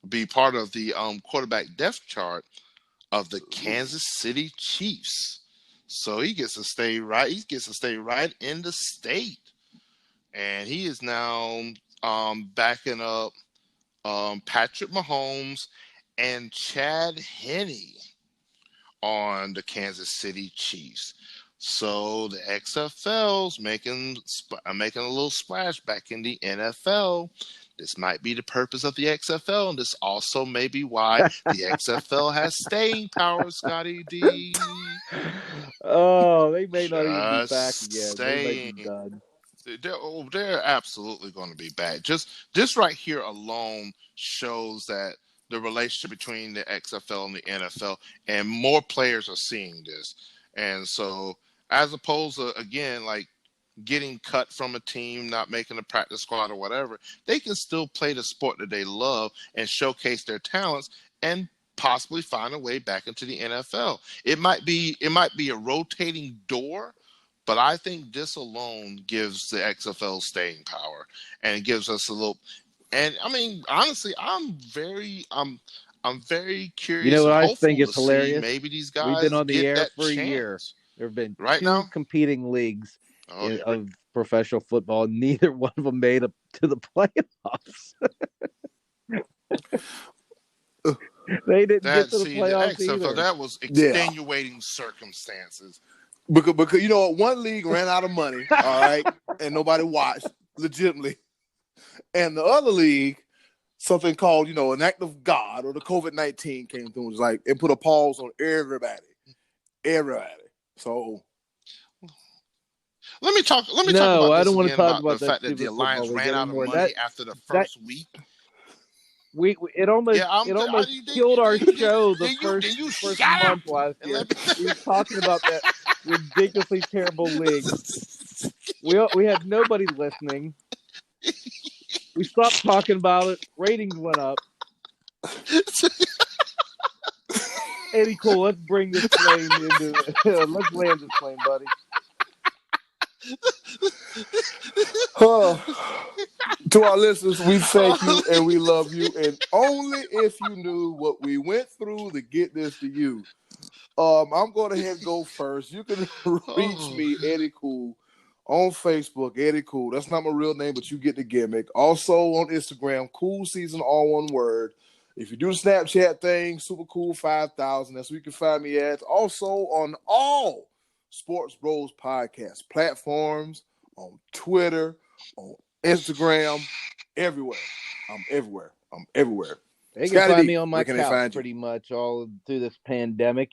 be part of the quarterback depth chart of the Kansas City Chiefs. So he gets to stay right. He gets to stay right in the state, and he is now backing up Patrick Mahomes and Chad Henne on the Kansas City Chiefs. So the XFL's making a little splash back in the NFL. This might be the purpose of the XFL, and this also may be why the XFL has staying power, Scottie D. Oh, they may not even be back again. They might be done. They're absolutely going to be back. Just this right here alone shows that the relationship between the XFL and the NFL, and more players are seeing this. And so, as opposed to, again, like getting cut from a team, not making a practice squad or whatever, they can still play the sport that they love and showcase their talents and possibly find a way back into the NFL. It might be a rotating door, but I think this alone gives the XFL staying power, and it gives us a little. And I mean, honestly, I'm very curious. You know what and I think is hilarious? Maybe these guys We've been on the air for chance. a year. There have been right two now competing leagues of professional football. Neither one of them made it to the playoffs. They didn't get to the playoffs either. That was extenuating circumstances. Because you know, one league ran out of money, all right, and nobody watched legitimately, and the other league, something called, you know, an act of God, or the COVID-19 came through, and was like, it put a pause on everybody. So let me talk about this I don't want to talk about the fact that the Alliance ran out of money after the first week. It almost killed our show the first month last year. We were talking about that ridiculously terrible league. We had nobody listening. We stopped talking about it. Ratings went up. Eddy Kool, let's bring this plane into let's land this plane, buddy. To our listeners, we thank you and we love you. And only if you knew what we went through to get this to you. I'm going to ahead and go first. You can reach me, Eddy Kool, on Facebook, Eddy Kool. That's not my real name, but you get the gimmick. Also on Instagram, Cool Season, all one word. If you do the Snapchat thing, Super Cool 5000. That's where you can find me at. Also on all Sports Bros podcast platforms, on Twitter, on Instagram, everywhere. I'm everywhere. They can find me on my couch pretty much all through this pandemic.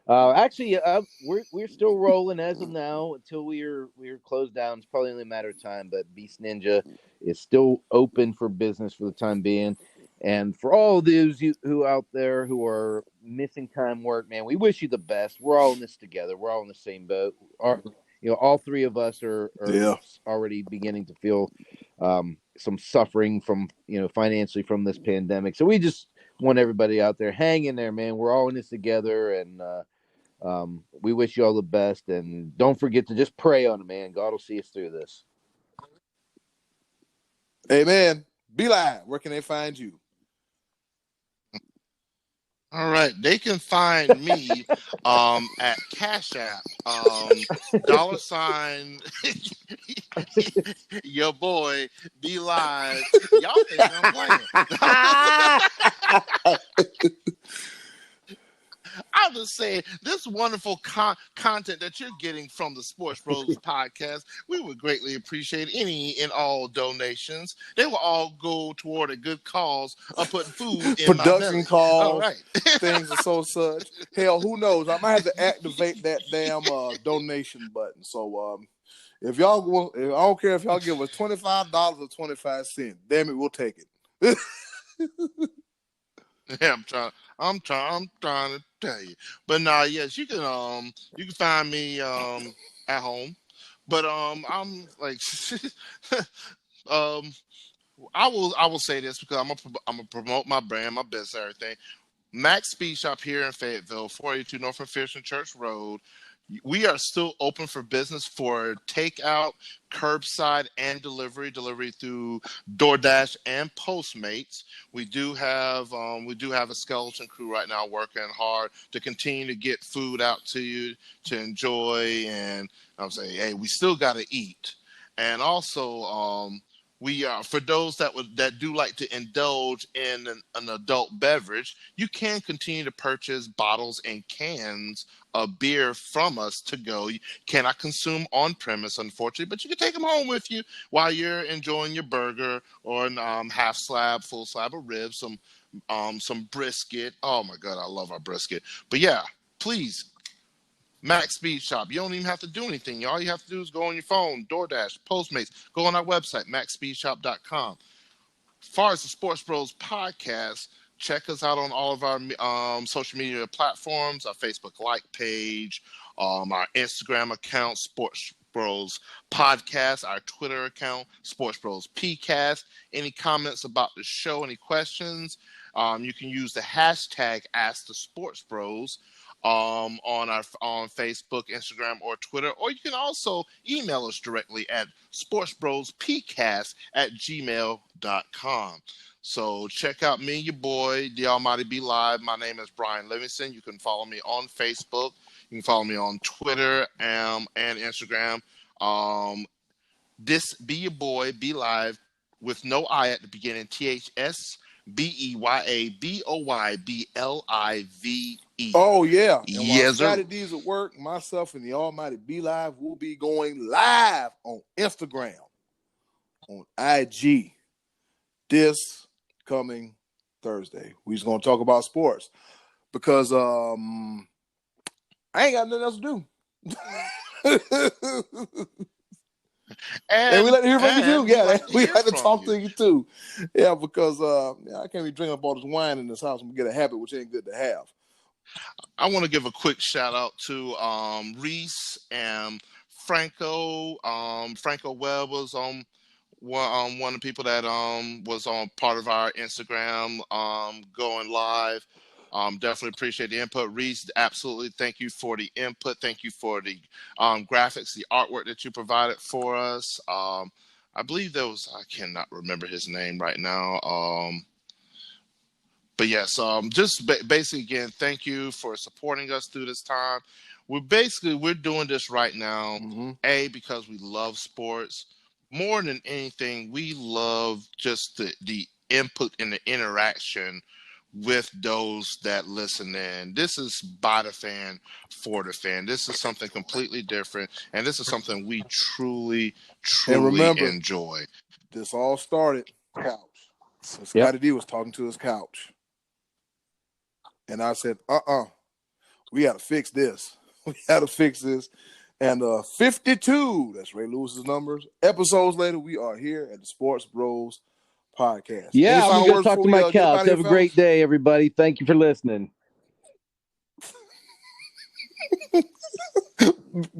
Actually, we're still rolling as of now until we're closed down. It's probably only a matter of time, but Beast Ninja is still open for business for the time being. And for all those who out there who are missing time work, man, we wish you the best. We're all in this together. We're all in the same boat. All three of us are already beginning to feel some suffering from, financially from this pandemic. So we just want everybody out there, hang in there, man. We're all in this together, and we wish you all the best. And don't forget to just pray on it, man. God will see us through this. Amen. Be live. Where can they find you? All right, they can find me at Cash App, $, your boy, Be Live. Y'all think I'm playing. I'm just saying, this wonderful content that you're getting from the Sports Bros podcast, we would greatly appreciate any and all donations. They will all go toward a good cause of putting food in my Production belly. calls, All right. things of so such. Hell, who knows? I might have to activate that damn donation button. So if y'all will, I don't care if y'all give us $25 or 25 cents. Damn it, we'll take it. Yeah, I'm trying to tell you. But nah, yes, you can find me at home. But I'm like I will say this because I'm gonna promote my brand, my business, everything. Max Speed Shop here in Fayetteville, 482 North McPherson Church Road. We are still open for business for takeout, curbside, and delivery through DoorDash and Postmates. We do have a skeleton crew right now working hard to continue to get food out to you to enjoy. And I'm saying, hey, we still got to eat. And also, we are for those that do like to indulge in an adult beverage, you can continue to purchase bottles and cans of beer from us to go. You cannot consume on premise, unfortunately, but you can take them home with you while you're enjoying your burger or an half slab, full slab of ribs, some brisket. Oh my God, I love our brisket. But yeah, please. Max Speed Shop. You don't even have to do anything. All you have to do is go on your phone, DoorDash, Postmates, go on our website, maxspeedshop.com. As far as the Sports Bros podcast, check us out on all of our social media platforms, our Facebook like page, our Instagram account, Sports Bros Podcast, our Twitter account, Sports Bros PCast. Any comments about the show, any questions, you can use the hashtag Ask the Sports Bros on Facebook, Instagram, or Twitter, or you can also email us directly at sportsbrospcast@gmail.com. So check out me, your boy, The Almighty Be Live. My name is Brian Livingston. You can follow me on Facebook. You can follow me on Twitter and Instagram. This Be Your Boy, Be Live, with no I at the beginning. THSBEYABOYBLIVE. Oh yeah. And while Yes, sir. Scottie D's at work, myself and the Almighty Be Live will be going live on Instagram, on IG, this coming Thursday. We're just gonna talk about sports because I ain't got nothing else to do. And we like to hear from you too. Yeah, we like to talk to you too. Yeah, because I can't be drinking up all this wine in this house and get a habit which ain't good to have. I want to give a quick shout out to Reese and Franco. Franco Webb was one of the people that was on part of our Instagram going live. Definitely appreciate the input. Reese, absolutely thank you for the input. Thank you for the graphics, the artwork that you provided for us. I believe I cannot remember his name right now. But yes, just basically, again, thank you for supporting us through this time. We're doing this right now, because we love sports. More than anything, we love just the input and the interaction with those that listen in. This is by the fan, for the fan. This is something completely different, and this is something we truly enjoy. This all started couch. So Scottie D was talking to his couch. And I said, we got to fix this. We got to fix this. And 52, that's Ray Lewis's numbers, episodes later, we are here at the Sports Bros Podcast. Yeah, I'm going to go talk to my couch. Have a great day, everybody. Thank you for listening.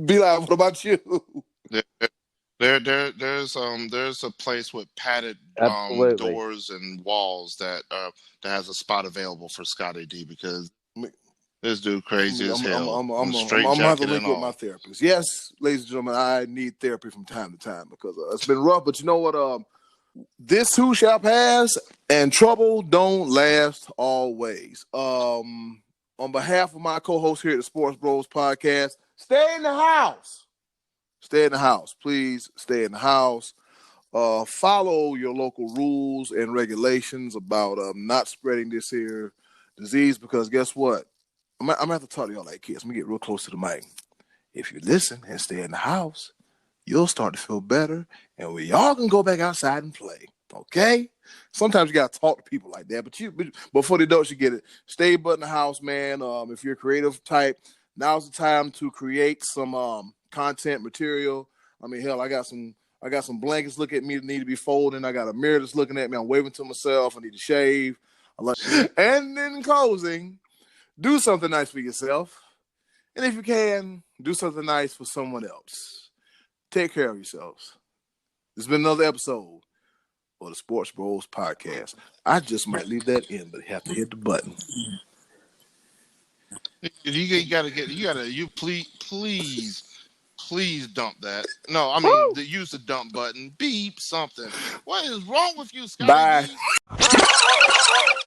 Be like, what about you? There's a place with padded doors and walls that has a spot available for Scottie D because this dude crazy as hell. I'm going to have to link with my therapist. Yes, ladies and gentlemen, I need therapy from time to time because it's been rough. But you know what? This too shall pass, and trouble don't last always. On behalf of my co-host here at the Sports Bros Podcast, stay in the house. Stay in the house. Please stay in the house. Follow your local rules and regulations about not spreading this here disease because guess what? I'm gonna have to talk to y'all like kids. Let me get real close to the mic. If you listen and stay in the house, you'll start to feel better, and we all can go back outside and play. Okay? Sometimes you gotta talk to people like that, but for the adults, you get it. Stay but in the house, man. If you're a creative type, now's the time to create some content material. I mean, hell, I got some blankets look at me that need to be folding. I got a mirror that's looking at me. I'm waving to myself. I need to shave. And in closing, do something nice for yourself. And if you can, do something nice for someone else. Take care of yourselves. This has been another episode of the Sports Bros Podcast. I just might leave that in, but have to hit the button. You please dump that. No, I mean, use the dump button. Beep something. What is wrong with you, Scottie D? Bye.